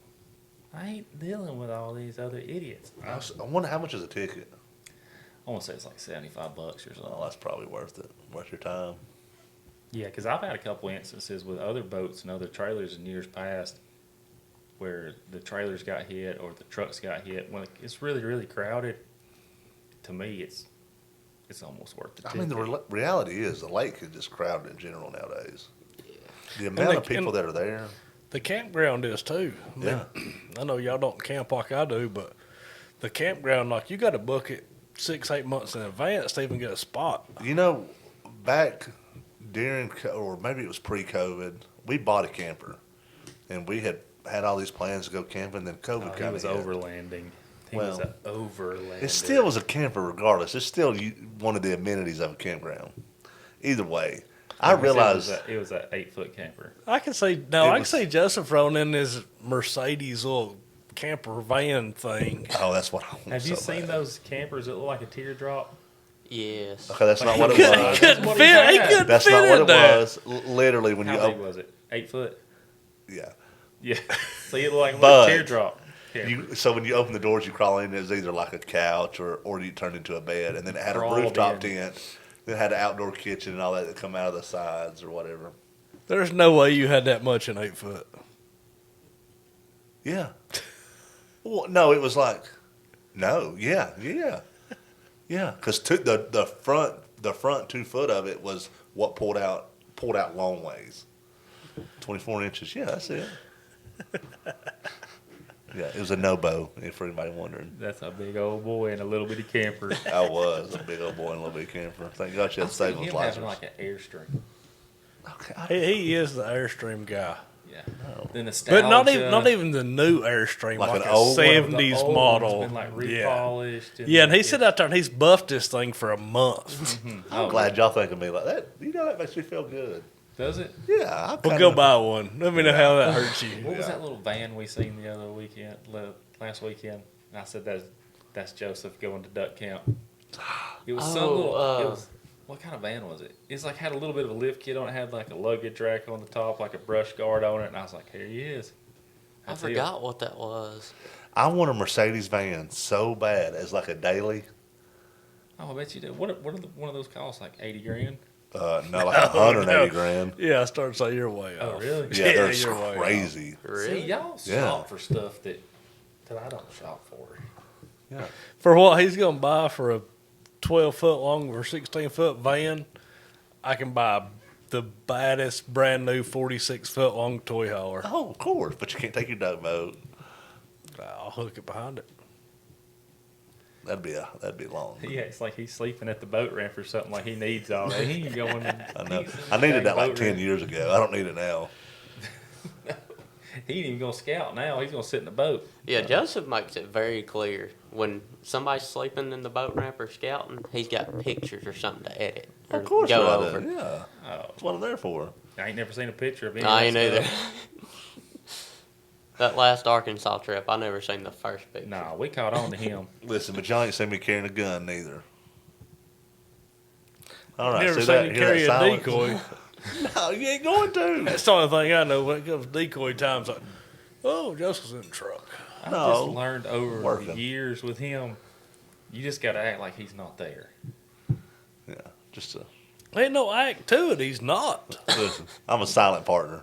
I ain't dealing with all these other idiots. I wonder how much is a ticket. I want to say it's like $75 or something. Oh, that's probably worth it. Worth your time. Yeah, because I've had a couple instances with other boats and other trailers in years past where the trailers got hit or the trucks got hit. When it's really, really crowded, to me, it's almost worth the I ticket. mean, the reality is the lake is just crowded in general nowadays. The amount of people that are there. The campground is too. I mean, Yeah. I know y'all don't camp like I do, but the campground, like, you got to book it 6-8 months in advance to even get a spot. You know, back during, or maybe it was pre-COVID, we bought a camper, and we had all these plans to go camping. Then COVID He kind of was hit. overlanding. He was an overlander. It still was a camper, regardless. It's still one of the amenities of a campground. Either way, I realized it was an 8-foot camper. I can see Joseph rolling in his Mercedes little camper van thing. Oh, that's what I want. Have you so seen bad. those campers that look like a teardrop? Yes. Okay, that's not what it He was. couldn't what fit. he He had. couldn't That's fit not what in it there. was. Literally, when you How big open, was it? 8 foot? yeah. Yeah. See, it looked like a But little teardrop. Camper. So when you open the doors, you crawl in. It was either like a couch or you turned into a bed, and then it had a Crawled rooftop in. tent. Then it had an outdoor kitchen and all that come out of the sides or whatever. There's no way you had that much in 8 foot. Yeah. Well, no, it was like, yeah. Because the front 2 foot of it was what pulled out long ways, 24 inches. Yeah, that's it. Yeah, it was a no-bow, if for anybody wondering. That's a big old boy in a little bitty camper. I was a big old boy in a little bitty camper. Thank God you had Him stabilizers. having like an Airstream. Okay, He is the Airstream guy. Yeah. Oh. Then nostalgia. But not even the new Airstream, Like like an a old one? 70s The old model. one's been like Yeah. repolished. Yeah, and he sat out there and he's buffed this thing for a month. I'm glad y'all think of me like that. You know, that makes me feel good. Does it? Yeah, We'll go buy one. Let me know how that hurts you. What was Yeah. that little van we seen the other weekend, last weekend? And I said that's Joseph going to duck camp. It was some little. It was, what kind of van was it? It's like had a little bit of a lift kit on it. Had like a luggage rack on the top, like a brush guard on it. And I was like, here he is. I That's him. forgot what that was. I want a Mercedes van so bad as like a daily. Oh, I bet you do. One of those costs like 80 grand? No, like 180 grand. Yeah, I started to say you're way Oh, off. really? Yeah, they're you're way off. crazy. See, y'all Yeah. shop for stuff that I don't shop for. Yeah. For what he's going to buy for a 12-foot long or 16-foot van, I can buy the baddest brand new 46-foot long toy hauler. Oh, of course, but you can't take your duck boat. I'll hook it behind it. That'd be long. Yeah, it's like he's sleeping at the boat ramp or something like he needs all that. He ain't going. I know. I needed that like 10 years ago. I don't need it now. He ain't even gonna scout now. He's gonna sit in the boat. Yeah, Joseph makes it very clear. When somebody's sleeping in the boat ramp or scouting, he's got pictures or something to edit or Of course, go I over. do. Yeah, Oh, that's what I'm there for. I ain't never seen a picture of him. No, I ain't either. That last Arkansas trip, I never seen the first picture. Nah, we caught on to him. Listen, but y'all ain't seen me carrying a gun neither. All right, Never see seen that? you Hear carry that a silence? decoy. No, you ain't going to. That's the only thing I know when it comes to decoy times. Like, oh, Joseph's in the truck. I No, just learned over working. the years with him, you just got to act like he's not there. Yeah, just a Ain't no act to it. He's not. listen. I'm a silent partner.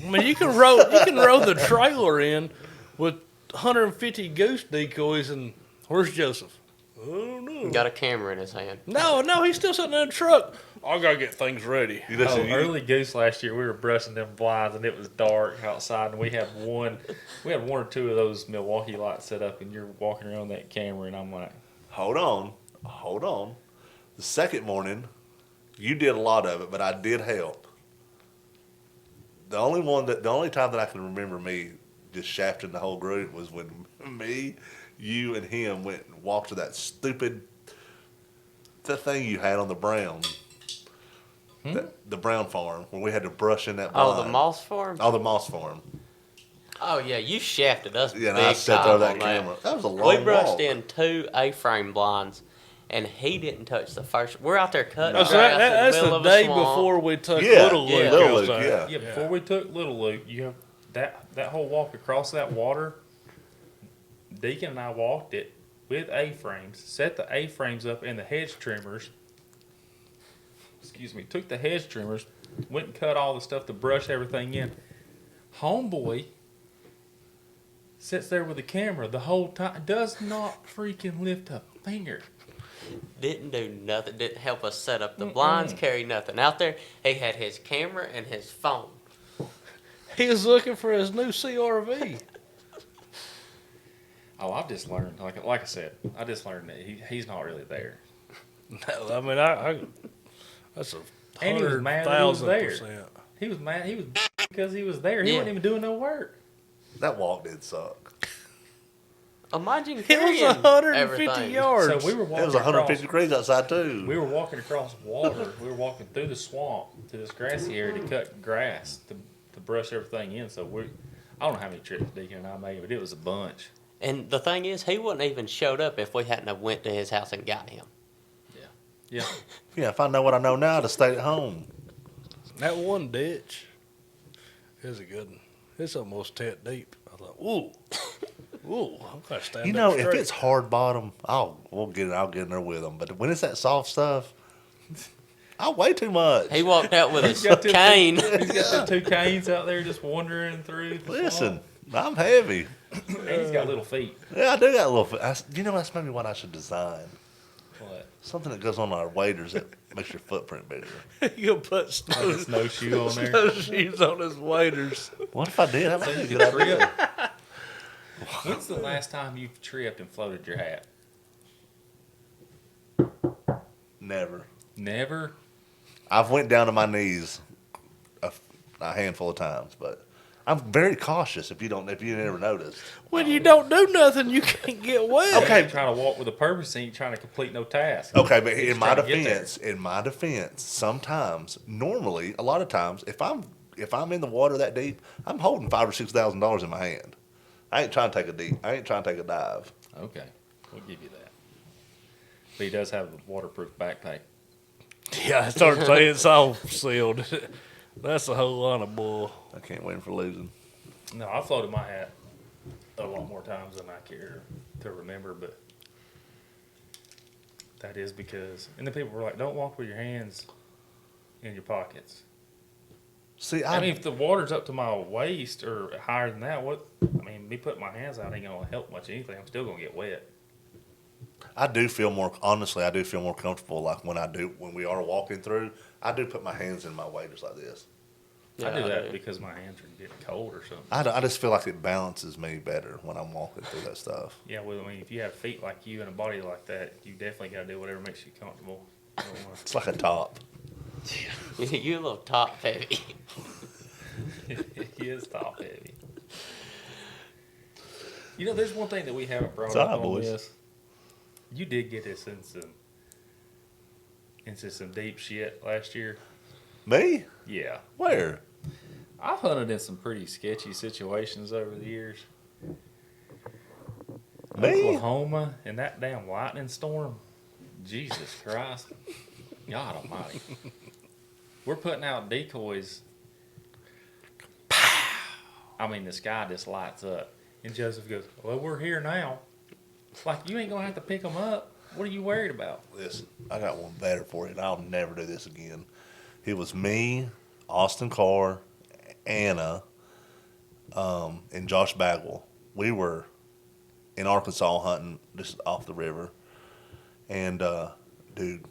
I mean, you can row the trailer in with 150 goose decoys, and where's Joseph? I don't know. Got a camera in his hand. No, he's still sitting in the truck. I gotta get things ready. You listen, Early goose last year, we were brushing them blinds, and it was dark outside, and we had one or two of those Milwaukee lights set up, and you're walking around that camera, and I'm like, hold on. The second morning, you did a lot of it, but I did help. The only time that I can remember me just shafting the whole group was when me, you, and him went and walked to that stupid thing you had on the Brown, the Brown farm, where we had to brush in that blind. Oh, the moss farm? Oh, the moss farm. Oh, yeah, you shafted us Yeah, and big I sat time there on that camera. That was a We long brushed walk. in 2 A-frame blinds, and he didn't touch the first. We're out there cutting That's, grass in the that's middle the of a day swamp. before we took Yeah, Little Luke Little Luke, outside. yeah. yeah, before we took Little Luke, you have that whole walk across that water, Deacon and I walked it with A-frames, set the A-frames up in the hedge trimmers. Excuse me, took the hedge trimmers, went and cut all the stuff to brush everything in. Homeboy sits there with the camera the whole time, does not freaking lift a finger. Didn't do nothing. Didn't help us set up the blinds, carry nothing. Out there, he had his camera and his phone. He was looking for his new CRV. Oh, I've just learned, like I said, I just learned that he's not really there. No, I mean, I that's a And he was mad that he was there. 100,000%. He was mad. He was because he was there. He Yeah. wasn't even doing no work. That walk did suck. Imagine It carrying was 150 everything. yards. So we were It walking was 150 across. degrees outside too. We were walking across water. We were walking through the swamp to this grassy area to cut grass to brush everything in. So I don't know how many trips Deacon and I made, but it was a bunch. And the thing is, he wouldn't even showed up if we hadn't have went to his house and got him. Yeah. Yeah, if I know what I know now, I'd have stayed at home. That one ditch is a good one. It's almost 10 deep. I thought, ooh, I'm gonna stand You know, up if straight. it's hard bottom, I'll get in there with them. But when it's that soft stuff, I weigh too much. He walked out with He's his got cane. He's got the two canes out there just wandering through. The Listen, swamp. I'm heavy. And he's got little feet. Yeah, I do got a little. You know, that's maybe what I should design. What? Something that goes on our waders that makes your footprint bigger. You'll put Like a snowshoe on there. snowshoes on his waders. What if I did? That might be a You good could idea. trip. When's the last time you've tripped and floated your hat? Never. Never. I've went down to my knees a handful of times, but I'm very cautious. If you never noticed. When you don't do nothing, you can't get wet. Okay. You're trying to walk with a purpose and you're trying to complete no task. Okay, but You're in my trying to get there. defense, sometimes, normally, a lot of times, if I'm in the water that deep, I'm holding $5,000 or $6,000 in my hand. I ain't trying to take a dive. Okay, we'll give you that. But he does have a waterproof backpack. Yeah, I started saying it's all sealed. That's a whole lot of bull. I can't win for losing. No, I floated my hat a lot more times than I care to remember, but that is because, and the people were like, don't walk with your hands in your pockets. See, I mean, if the water's up to my waist or higher than that, me putting my hands out ain't gonna help much anything. I'm still gonna get wet. I do feel more comfortable like when we are walking through, I do put my hands in my waders like this. I do that because my hands are getting cold or something. I just feel like it balances me better when I'm walking through that stuff. Yeah, well, I mean, if you have feet like you and a body like that, you definitely gotta do whatever makes you comfortable. You don't wanna- It's like a top. You a little top heavy. He is top heavy. You know, there's one thing that we haven't brought It's up all right, on boys. this. You did get us into some deep shit last year. Me? Yeah. Where? I've hunted in some pretty sketchy situations over the years. Me? Oklahoma and that damn lightning storm. Jesus Christ. God almighty. we're putting out decoys. I mean, the sky just lights up. And Joseph goes, well, we're here now. Like, you ain't going to have to pick them up. What are you worried about? Listen, I got one better for you, and I'll never do this again. It was me, Austin Carr, Anna, and Josh Bagwell. We were in Arkansas hunting just off the river. And, dude,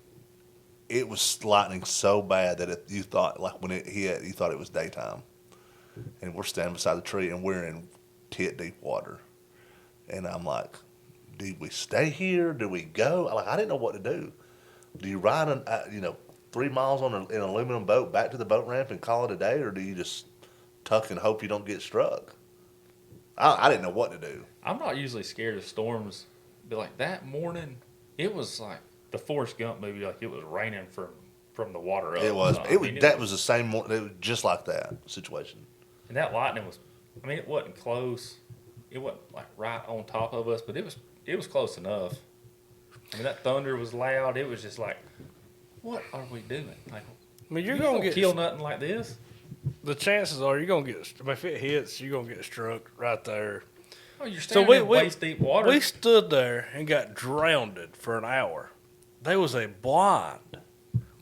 it was lightning so bad that you thought, like, when it hit, you thought it was daytime. And we're standing beside the tree, and we're in tit deep water. And I'm like, do we stay here? Do we go? Like, I didn't know what to do. Do you ride, 3 miles on an aluminum boat back to the boat ramp and call it a day, or do you just tuck and hope you don't get struck? I didn't know what to do. I'm not usually scared of storms, but like that morning, it was like the Forrest Gump movie. Like it was raining from the water up. It was. I mean, That was the same. It was just like that situation. And that lightning was. I mean, it wasn't close. It wasn't like right on top of us, but it was close enough. I mean, that thunder was loud. It was just like, what are we doing? Like, I mean, you're you gonna don't get kill nothing like this. the chances are you're gonna get. I mean, if it hits, you're gonna get struck right there. Oh, you're So standing in waist deep water. we stood there and got drowned for an hour. There was a blind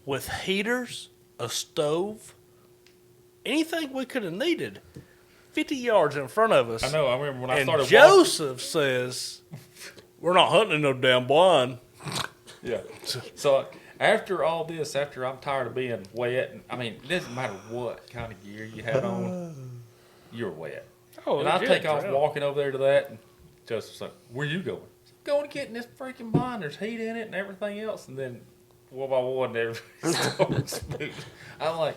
with heaters, a stove, anything we could have needed, 50 yards in front of us. I know. I remember when I And started Joseph says, "We're not hunting in no damn blind." Yeah. So after all this, after I'm tired of being wet, and, I mean, it doesn't matter what kind of gear you had on, you're wet. Oh, And I legit take off drowned. walking over there to that, and Joseph's like, where you going? Going to get in this freaking blind. There's heat in it and everything else. And then one by one, everybody starts moving. I'm like,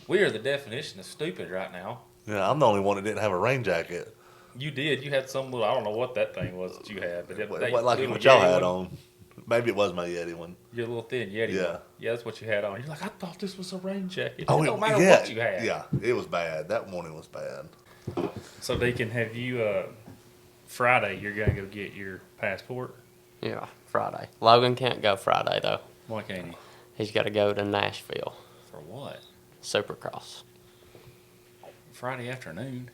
we are the definition of stupid right now. Yeah, I'm the only one that didn't have a rain jacket. You did. You had some little, I don't know what that thing was that you had. But It they- wasn't like little what y'all Yeti had one. on. Maybe it was my Yeti one. Your little thin Yeti Yeah. one. Yeah, that's what you had on. You're like, I thought this was a rain jacket. It Oh, don't matter yeah, what you had. yeah, it was bad. That morning was bad. So, Deacon, have you, Friday, you're going to go get your passport? Yeah, Friday. Logan can't go Friday, though. Why can't you? He's got to go to Nashville, For what? Supercross. Friday afternoon?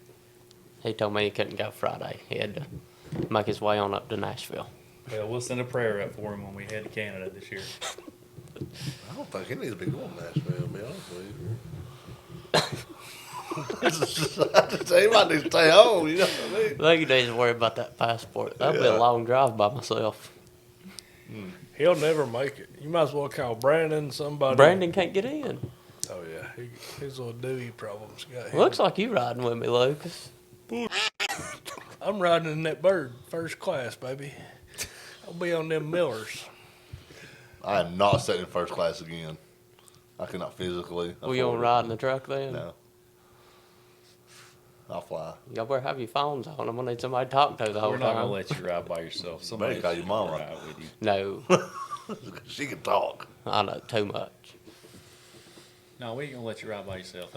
He told me he couldn't go Friday. He had to make his way on up to Nashville. Well, we'll send a prayer up for him when we head to Canada this year. I don't think he needs to be going to Nashville, to be honest with you. He might need to stay home, you know what I mean? I think he needs to worry about that passport. That'll be Yeah. a long drive by myself. He'll never make it. You might as well call Brandon, somebody. Brandon can't get in. Oh, yeah. His little Dewey problems got him. Looks like you riding with me, Lucas. I'm riding in that bird, first class, baby. I'll be on them Millers. I am not sitting in first class again. I cannot physically. Will you want to ride in the truck then? No. I'll fly. Y'all better have your phones on. I'm going to need somebody to talk to the whole We're not going to time. let you ride by yourself. Somebody call your mama. ride with you. No, She can talk. I know too much. No, we ain't going to let you ride by yourself.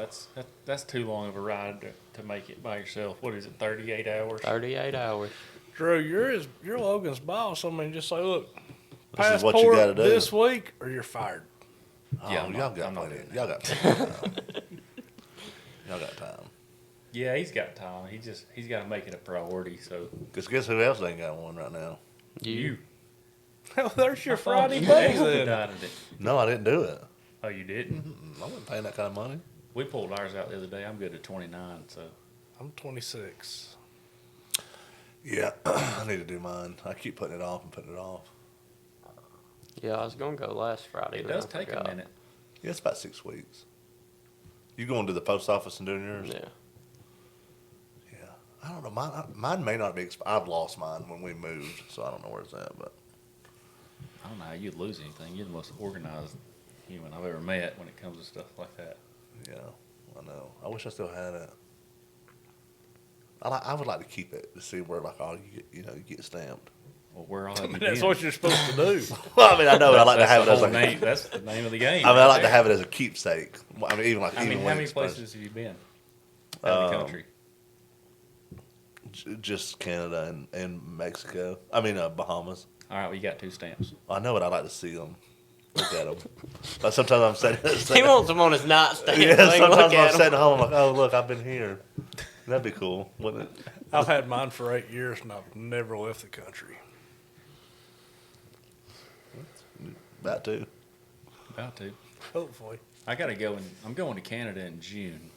That's too long of a ride to make it by yourself. What is it, 38 hours? 38 hours. Drew, you're Logan's boss. I mean, just say, look, This is passport what you gotta do. this week or you're fired. Yeah, Oh, I'm y'all not- got I'm not plenty. doing that. Y'all got plenty of time. Y'all got time. Yeah, he's got time. He's got to make it a priority. So Because guess who else ain't got one right now? you. Well, there's your I thought Friday you pay expedited then. it. No, I didn't do it. Oh, you didn't? I wasn't paying that kind of money. We pulled ours out the other day. I'm good at 29. So I'm 26. Yeah, I need to do mine. I keep putting it off and putting it off. Yeah, I was going to go last Friday. it then does I take a forgot. minute. Yeah, it's about 6 weeks. You going to the post office and doing yours? Yeah. Yeah. I don't know. Mine may not be expired. I've lost mine when we moved, so I don't know where it's at. But I don't know how you'd lose anything. You're the most organized human I've ever met when it comes to stuff like that. yeah, I know. I wish I still had it. I would like to keep it to see where like all you get stamped. Well, where all have you That's been? what you're supposed to do. Well, I mean, I know, but I like to That's have it the as whole like. name. That's the name of the game. I mean, I right like to there. have it as a keepsake. I mean, even like I mean, even how when many it's supposed- places have you been out of the country? Just Canada and Mexico. I mean, Bahamas. All right, well, you got 2 stamps. I know it. I like to see them. Look at him. But sometimes I'm He sitting. wants them on his nightstand. Yeah, so he can sometimes look I'm at 'em. sitting home. I'm like, oh look, I've been here. That'd be cool, wouldn't it? I've had mine for 8 years and I've never left the country. About to. About to. Hopefully. I gotta go and I'm going to Canada in June.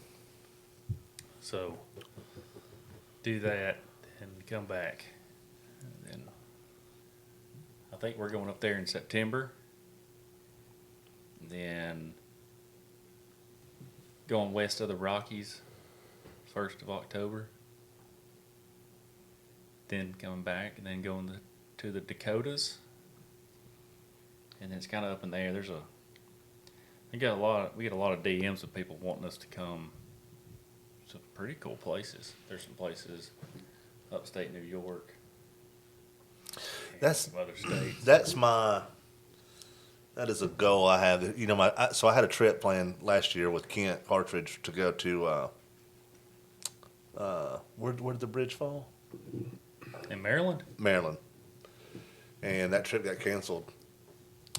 So do that and come back. And then I think we're going up there in September. Then going west of the Rockies, 1st of October. Then coming back and then going to the Dakotas. And then it's kind of up in there. We get a lot of DMs of people wanting us to come. Some pretty cool places. There's some places upstate New York. And That's- some other states. That is a goal I have. You know, so I had a trip planned last year with Kent Partridge to go to, where did the bridge fall? In Maryland? Maryland. And that trip got canceled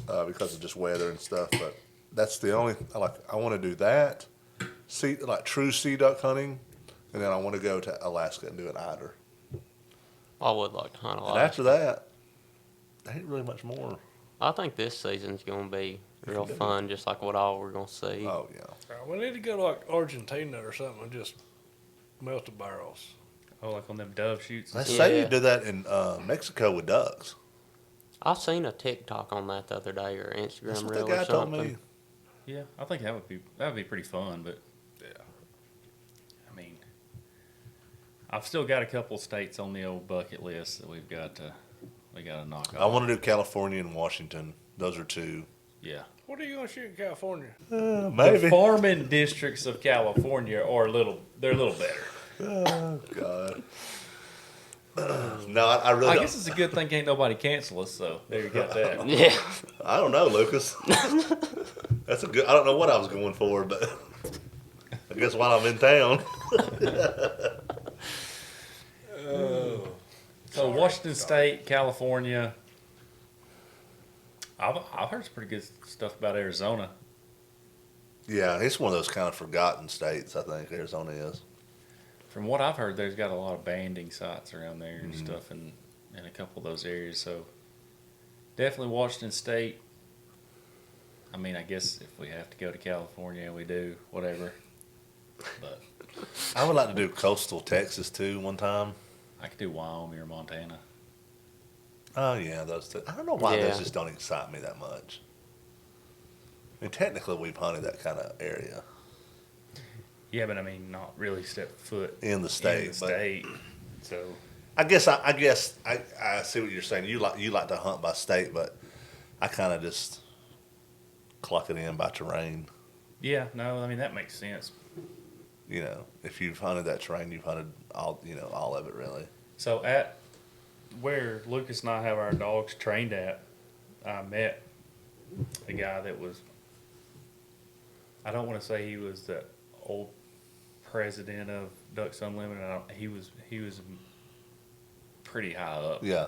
because of just weather and stuff. But that's the only, I want to do that, true sea duck hunting, and then I want to go to Alaska and do an eider. I would like to hunt a And lot. after that, there ain't really much more. I think this season's gonna be real fun, just like what all we're gonna see. Oh, yeah. We need to go to like Argentina or something and just melt the barrels. Oh, like on them dove shoots? They and say Yeah. you do that in Mexico with ducks. I seen a TikTok on that the other day or That's Instagram what reel that or guy told something. me. Yeah, I think that would be pretty fun, but Yeah. I mean, I've still got a couple states on the old bucket list that we got to knock off. I want to do California and Washington. Those are two. Yeah. What are you going to shoot in California? The Maybe. farming districts of California are a little better. Oh, God. No, I really I don't. guess it's a good thing ain't nobody cancel us, so there you got that. Yeah. I don't know, Lucas. That's a good. I don't know what I was going for, but I guess while I'm in town. Oh. So Washington State, California. I've heard some pretty good stuff about Arizona. Yeah, it's one of those kind of forgotten states. I think Arizona is. From what I've heard, there's got a lot of banding sites around there and stuff in a couple of those areas. So definitely Washington State. I mean, I guess if we have to go to California, we do, whatever. But I would like to do coastal Texas too one time. I could do Wyoming or Montana. Oh yeah, those two. I don't know why Yeah. those just don't excite me that much. I mean, technically we've hunted that kind of area Yeah, but I mean, not really step foot in the state. in the but state. So I guess I see what you're saying. You like to hunt by state, but I kind of just clock it in by terrain. yeah, no, I mean that makes sense. You know, if you've hunted that terrain, you've hunted all of it really. So at where Lucas and I have our dogs trained at, I met a guy that was, I don't want to say he was the old president of Ducks Unlimited. He was pretty high up, Yeah.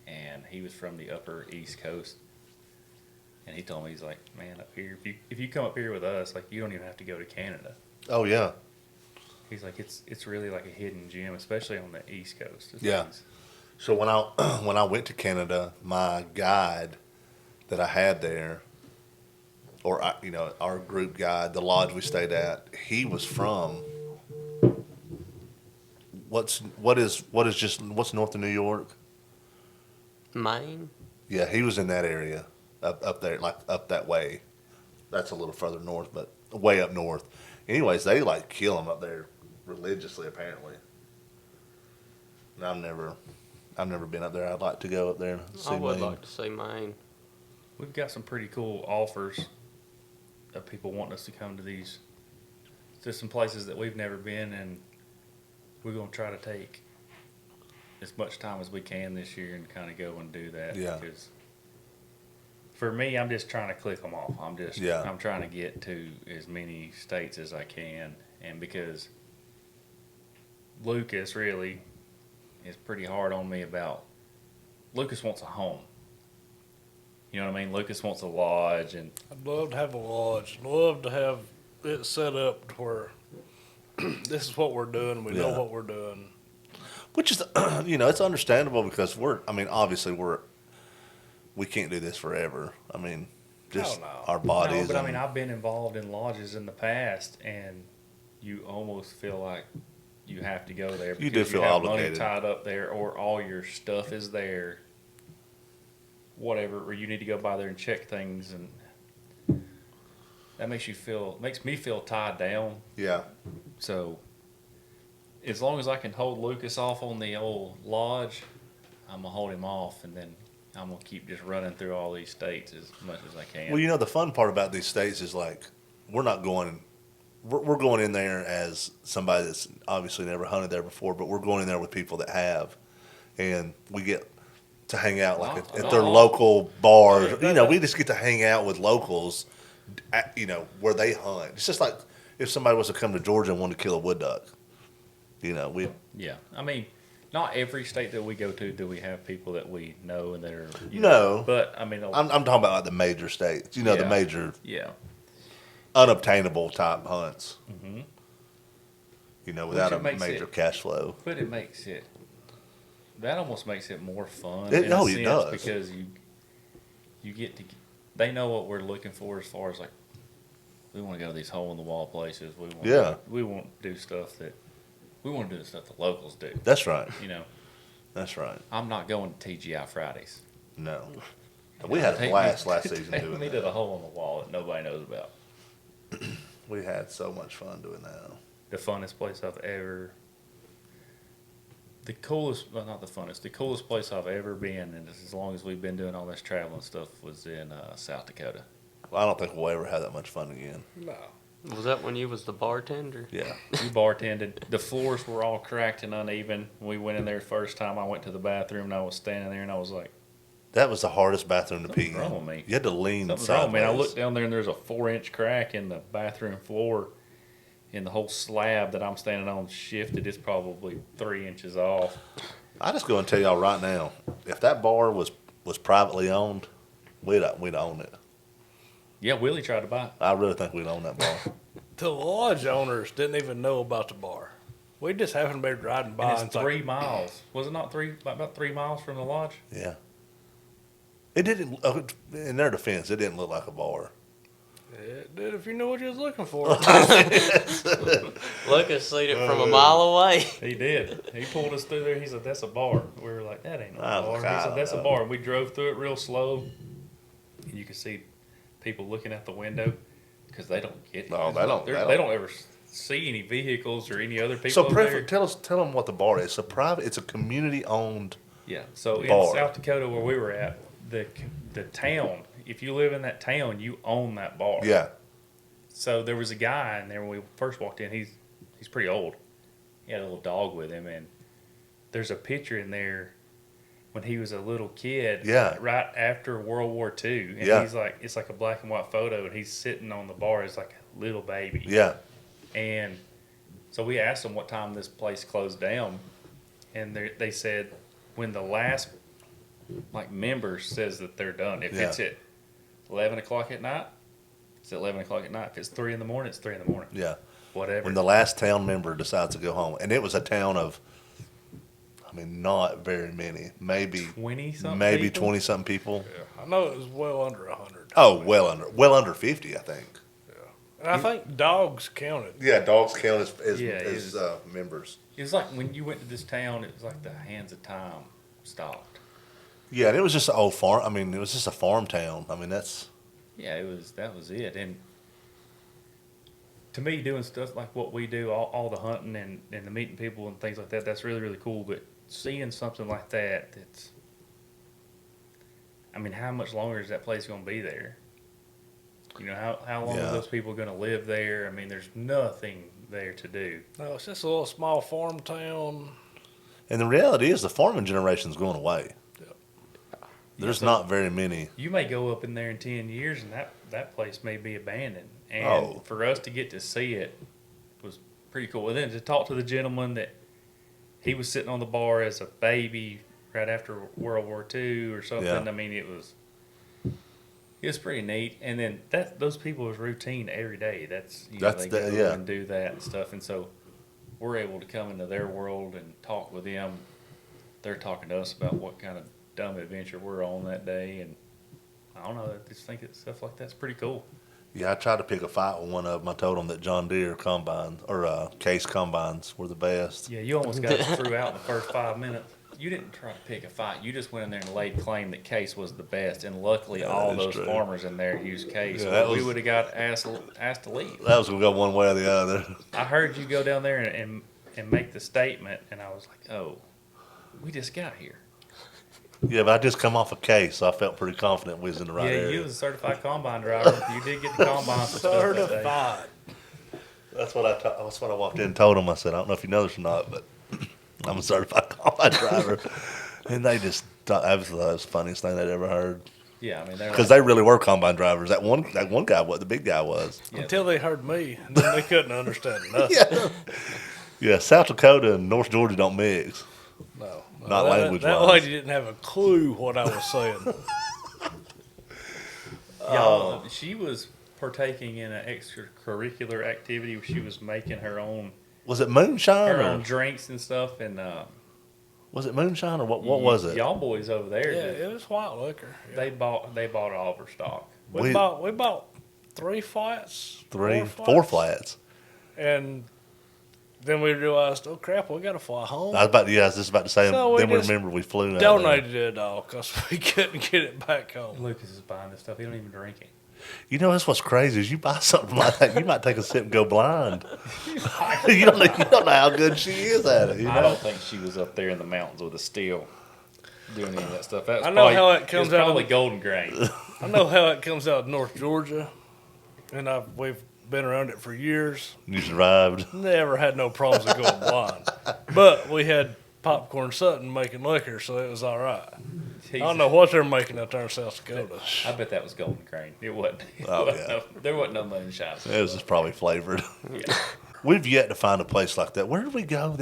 and he was from the upper East Coast. And he told me, he's like, man, up here, if you come up here with us, like you don't even have to go to Canada. Oh yeah. He's like, it's really like a hidden gem, especially on the East Coast. Yeah. So when I went to Canada, my guide that I had there, our group guide, the lodge we stayed at, he was from what's north of New York? Maine. Yeah, he was in that area up there, like up that way. That's a little further north, but way up north. Anyways, they like kill them up there religiously, apparently. And I've never been up there. I'd like to go up there and see I would Maine. like to see Maine. We've got some pretty cool offers of people wanting us to come to some places that we've never been, and we're going to try to take as much time as we can this year and kind of go and do that. Yeah. Because for me, I'm just trying to click them off. Yeah. I'm trying to get to as many states as I can, and because Lucas really is pretty hard on me about, Lucas wants a home. You know what I mean? Lucas wants a lodge, and I'd love to have a lodge. I'd love to have it set up to where this is what we're doing. We know Yeah. what we're doing. Which is, it's understandable because obviously we can't do this forever. I mean, just Oh, no. our no, bodies. but I mean, and- I've been involved in lodges in the past, and you almost feel like you have to go there. You because do feel have obligated. money tied up there, or all your stuff is there. Whatever, or you need to go by there and check things, and that makes me feel tied down. yeah. So, as long as I can hold Lucas off on the old lodge, I'm gonna hold him off, and then I'm gonna keep just running through all these states as much as I can. Well, the fun part about these states is like we're not going. We're going in there as somebody that's obviously never hunted there before, but we're going in there with people that have, and we get to hang out like at their local bars. We just get to hang out with locals, where they hunt. It's just like if somebody was to come to Georgia and wanted to kill a wood duck. We Yeah, I mean, not every state that we go to do we have people that we know and that are No. But I mean, I'm talking about like the major states. The Yeah. major yeah, unobtainable type hunts. Mhm. Without Which a it makes major it- cash flow. but that almost makes it more fun. It in a sense does. because you get to they know what we're looking for as far as like we want to go to these hole in the wall places. Yeah. We want to do stuff that we want to do the stuff the locals do. That's right. That's right. I'm not going to TGI Fridays. No. We had a blast last season Take doing me to that. the hole in the wall that nobody knows about. We had so much fun doing that. The funnest place I've ever. The coolest, well, not the funnest. The coolest place I've ever been, and as long as we've been doing all this traveling stuff, was in South Dakota. Well, I don't think we'll ever have that much fun again. No. Was that when you was the bartender? Yeah. We bartended. The floors were all cracked and uneven. We went in there first time. I went to the bathroom and I was standing there and I was like, That was the hardest bathroom to pee Something's wrong in. with me. You had to lean something's wrong, sideways. man. I looked down there and there's a 4-inch crack in the bathroom floor, and the whole slab that I'm standing on shifted. It's probably 3 inches off. I just go and tell y'all right now, if that bar was privately owned, we'd own it. Yeah, Willie tried to buy it. I really think we'd own that bar. The lodge owners didn't even know about the bar. We just happened to be riding by. And And it's 3 miles. Was it not about 3 miles from the lodge? Yeah. It didn't. In their defense, it didn't look like a bar. it did if you know what you was looking for. Lucas seen it from a mile away. He did. He pulled us through there. He said, "That's a bar." We were like, "That ain't no I was bar." like, He "I said, don't "That's a know." bar." And we drove through it real slow, and you could see people looking out the window because they don't get. No, they don't- They they don't ever see any vehicles or any other people. So, up there. tell them what the bar is. It's a community owned. Yeah. So bar. in South Dakota, where we were at, the town. If you live in that town, you own that bar. Yeah. So there was a guy in there when we first walked in. He's pretty old. He had a little dog with him, and there's a picture in there when he was a little kid. Yeah. Right after World War II, and Yeah. he's like, it's like a black and white photo, and he's sitting on the bar as like a little baby. Yeah. And so we asked them what time this place closed down, and they said when the last member says that they're done. If Yeah. it's at 11 o'clock at night, it's at 11 o'clock at night. If it's 3 in the morning, it's 3 in the morning. Yeah. Whatever. When the last town member decides to go home, and it was a town of, not very many, maybe 20 something. maybe people? 20 something people. I know it was well under 100. Oh, well under 50, I think. And I think dogs counted. Yeah, dogs count as Yeah, it was- members. It was like when you went to this town, it was like the hands of time stopped. Yeah, and it was just an old farm. It was just a farm town. That's Yeah, that was it. And to me, doing stuff like what we do, all the hunting and the meeting people and things like that, that's really, really cool. But seeing something like that's, how much longer is that place going to be there? How long Yeah. are those people going to live there? There's nothing there to do. No, it's just a little small farm town. and the reality is the farming generation's going away. Yep. There's so- not very many. You may go up in there in 10 years and that place may be abandoned. And Oh. for us to get to see it was pretty cool. And then to talk to the gentleman that he was sitting on the bar as a baby right after World War II or something. Yeah. It was It's pretty neat, and then those people's routine every day. That's That's they go yeah. and do that and stuff, and so we're able to come into their world and talk with them. They're talking to us about what kind of dumb adventure we're on that day, and I don't know. I just think that stuff like that's pretty cool. Yeah, I tried to pick a fight with one of them. I told them that John Deere combines or Case combines were the best. Yeah, you almost got threw out in the first 5 minutes. You didn't try to pick a fight. You just went in there and laid claim that Case was the best, and luckily Yeah, all that is those true. farmers in there used Case. Yeah, that we was- would have got asked to leave. That was gonna go one way or the other. I heard you go down there and make the statement, and I was like, oh, we just got here. Yeah, but I just come off a Case, so I felt pretty confident we was in the right Yeah, area. you was a certified combine driver. You did get the combine for stuff that day. Certified. That's what I walked in and told them. I said, I don't know if you know this or not, but I'm a certified combine driver. And they just thought that was the funniest thing they'd ever heard. Yeah, I mean, they're Because like, they really were combine drivers. That one guy, what the big guy was. yeah, Until they heard me, and then they couldn't understand nothing. Yeah, South Dakota and North Georgia don't mix. No. Not that, language-wise. That lady didn't have a clue what I was saying. y'all, she was partaking in an extracurricular activity where she was making her own Was it moonshine or drinks and stuff, and was it moonshine or what was it? Y'all boys over there, Yeah, it was white liquor. Yeah. they bought all of her stock. We bought 3 flats, Four flats. and then we realized, oh crap, we got to fly home. I was just about to say. So we then we just remember we flew. out Donated it all because we couldn't get it back home. Lucas is buying this stuff. He don't even drink it. there. You know, that's what's crazy is you buy something like that, you might take a sip and go blind. you don't know how good she is at it. You I know? don't think she was up there in the mountains with a steel doing any of that stuff. That's I know how it comes out of- Probably golden grain. I know how it comes out of North Georgia, and we've been around it for years. You survived. Never had no problems with going blind. But we had Popcorn Sutton making liquor, so it was all right. I don't know what they're making out there in South Dakota. I bet that was golden grain. It wasn't. Oh, yeah. There wasn't no moonshine. It was just probably flavored. Yeah. We've yet to find a place like that. Where did we go?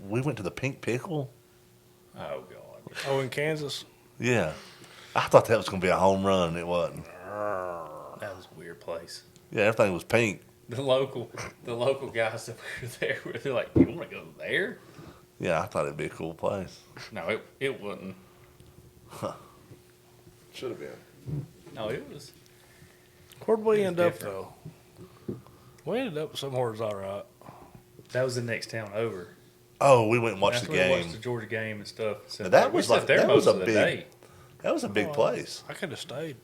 We went to the Pink Pickle. Oh God. Oh, in Kansas? Yeah, I thought that was gonna be a home run, and it wasn't. That was a weird place. Yeah, everything was pink. The local guys that were there, they're like, "You want to go there?" Yeah, I thought it'd be a cool place. No, it wasn't. Should have been. No, it was. Where'd we It's end up, different. though? We ended up somewhere that's all right. That was the next town over. Oh, we went and watched That's the where we game. watched the Georgia game and stuff. So Now, that we was sat like- there that most was a of the big- day. That was a big place. I could have stayed.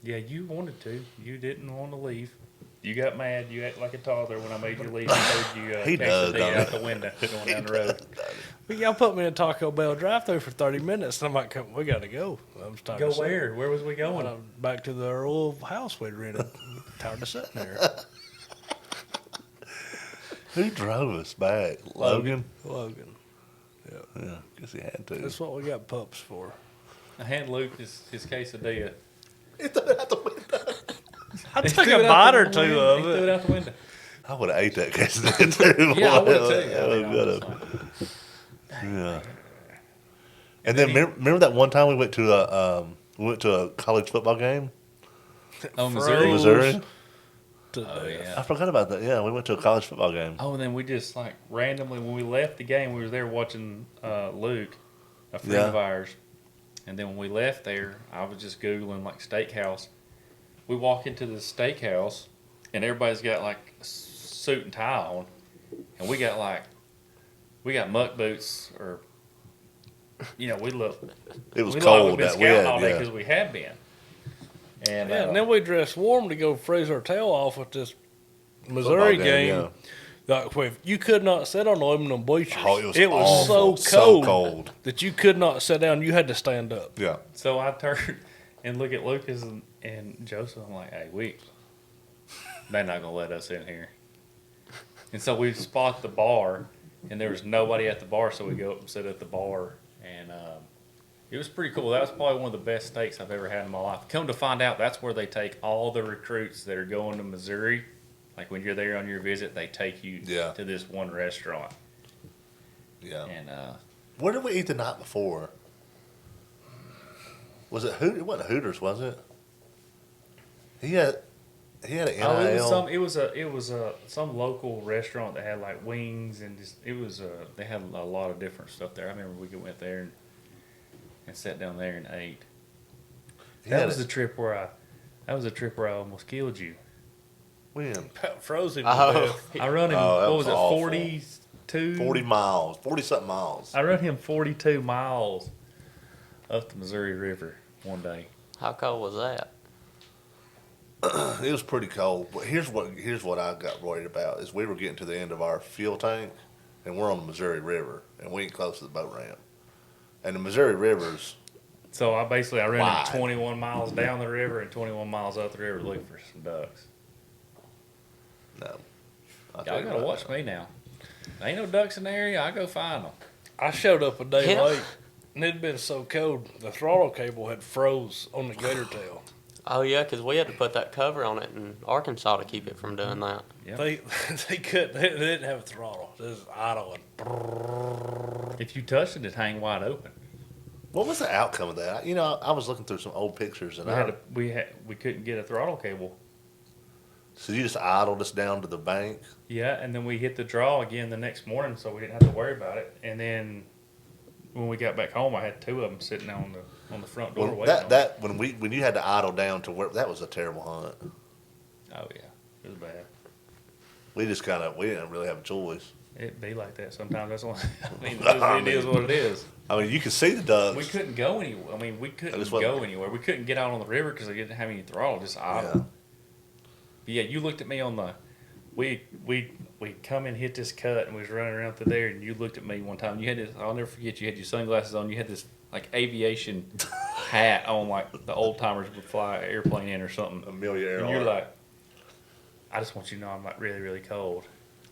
Yeah, you wanted to. You didn't want to leave. You got mad. You act like a toddler when I made you leave and told you He does, quesadilla don't out he? the window going down the road. But y'all put me in Taco Bell drive-thru for 30 minutes, and I'm like, we got to go. I'm tired Go of sitting- where? Where was we going? Back to the little house we rented. Tired of sitting there. Who drove us back? Logan? Logan. Yeah, guess he had to. That's what we got pups for. I had Luke his quesadilla. I He took threw a it out bite the or two window. of He threw it it. out the window. I would have ate that quesadilla too. Yeah, I boy. would too. That I was mean, I good. was like, Yeah. And then remember that one time we went to a college football game oh, Froze. Missouri. in Missouri? To Oh death. yeah. I forgot about that. Yeah, we went to a college football game. Oh, and then we just like randomly when we left the game, we were there watching Luke, a friend Yeah. of ours, and then when we left there, I was just googling like steakhouse. We walk into the steakhouse, and everybody's got like a suit and tie on, and we got muck boots or, we look. It was we cold. We've been that we scouting had, all day yeah. because we had been. And Yeah, and then we dressed warm to go freeze our tail off with this Football Missouri game. Like, you could not sit on aluminum bleachers. Oh, it was awful. so cold, cold. that you could not sit down. You had to stand up. Yeah. So I turned and look at Lucas and Joseph. I'm like, hey, they're not gonna let us in here. And so we spot the bar, and there was nobody at the bar. So we go up and sit at the bar, and it was pretty cool. That was probably one of the best steaks I've ever had in my life. Come to find out, that's where they take all the recruits that are going to Missouri. Like when you're there on your visit, they take you Yeah. to this one restaurant. Yeah. And Where did we eat the night before? Was it Hooters? It wasn't Hooters, was it? He had an NIL. Oh, it was some local restaurant that had like wings and just they had a lot of different stuff there. I remember we went there and sat down there and ate. That was the trip where I almost killed you. When? Frozen. Oh. I run him. Oh, that What was was it? awful. 42. 40 miles, 40-something miles. I run him 42 miles up the Missouri River one day. How cold was that? It was pretty cold. But here's what I got worried about is we were getting to the end of our fuel tank, and we're on the Missouri River, and we ain't close to the boat ramp. And the Missouri River's So I ran Why? him 21 miles down the river and 21 miles up the river looking for some ducks. no. I'll tell Y'all you gotta right watch now. me now. There ain't no ducks in the area. I go find them. I showed up a day Yeah. late, and it'd been so cold, the throttle cable had froze on the gator tail. Oh yeah, 'cause we had to put that cover on it in Arkansas to keep it from doing that. Yep. They couldn't. They didn't have a throttle. It was idling. If you touch it, it hang wide open. What was the outcome of that? You know, I was looking through some old pictures, and We couldn't get a throttle cable. so you just idled us down to the bank. Yeah, and then we hit the draw again the next morning, so we didn't have to worry about it. And then when we got back home, I had two of them sitting on the front door Well, waiting. on that when you had to idle down to where that was a terrible hunt. me. Oh yeah, it was bad. We didn't really have a choice. It be like that sometimes. That's what I mean. I It is mean- what it is. I mean, you could see the ducks. We couldn't go anywhere. I mean, we couldn't just wasn't- go anywhere. We couldn't get out on the river because they didn't have any throttle, just idle. Yeah. But yeah, you looked at me on the. We come and hit this cut and we was running around through there, and you looked at me one time. You had this. I'll never forget. You had your sunglasses on. You had this like aviation hat on, like the old timers would fly an airplane in or something. Amelia And you're Earhart. like, I just want you to know I'm like really, really cold.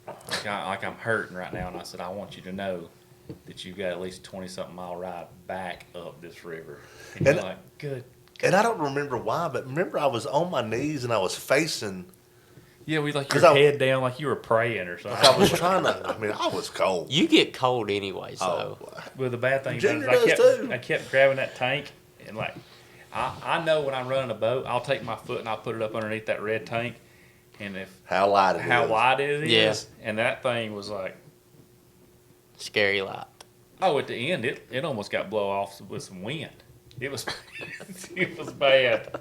Like I'm hurting right now. And I said, I want you to know that you've got at least 20-something mile ride back up this river. And you're And- like, good. And I don't remember why, but remember I was on my knees and I was facing. Yeah, we like 'Cause your I- head down like you were praying or something. Like I was trying to. I mean, I was cold. You get cold anyway, so. Oh, Well, the bad thing Junior is does too. I kept grabbing that tank and like, I know when I'm running a boat, I'll take my foot and I'll put it up underneath that red tank, and if how light it is. how wide it is, Yeah. and that thing was like, Scary light. oh, at the end it almost got blow off with some wind. It was it was bad.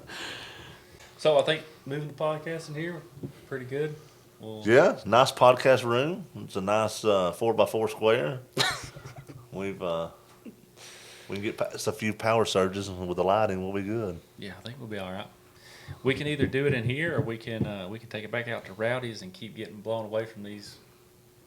So I think moving the podcast in here, pretty good. Well, Yeah, nice podcast room. It's a nice 4x4 square. We can get past a few power surges and with the lighting, we'll be good. yeah, I think we'll be all right. We can either do it in here, or we can take it back out to Rowdy's and keep getting blown away from these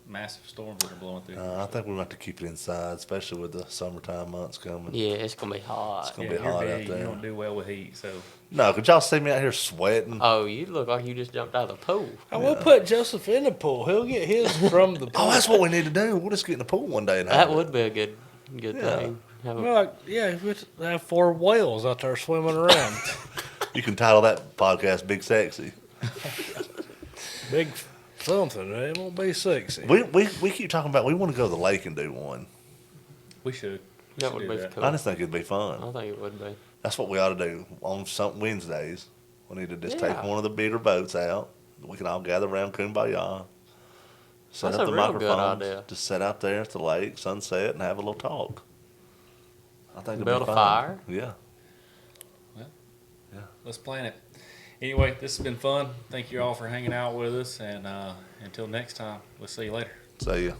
massive storms that are blowing through. I think we're going to have to keep it inside, especially with the summertime months coming. Yeah, it's gonna be hot. It's gonna Yeah, be you're hot big. out You there. don't do well with heat, so No, could y'all see me out here sweating? Oh, you look like you just jumped out of the pool. I will put Joseph in the pool. He'll get his from the pool. Oh, that's what we need to do. We'll just get in the pool one day and That have it. would be a good Yeah. thing. Have We're a, like, yeah, we have 4 whales out there swimming around. You can title that podcast "Big Sexy." Big something. It won't be sexy. We keep talking about we want to go to the lake and do one. we should. We that should would do be that. cool. I just think it'd be fun. I think it would be. That's what we ought to do on some Wednesdays. We need to just take Yeah. one of the bigger boats out. We can all gather around kumbaya. Set That's up a the real good microphones. idea. Just sit out there at the lake, sunset, and have a little talk. I think it'd Build be a fun. fire. Yeah. Let's plan it. Anyway, this has been fun. Thank you all for hanging out with us, and until next time, we'll see you later. See ya.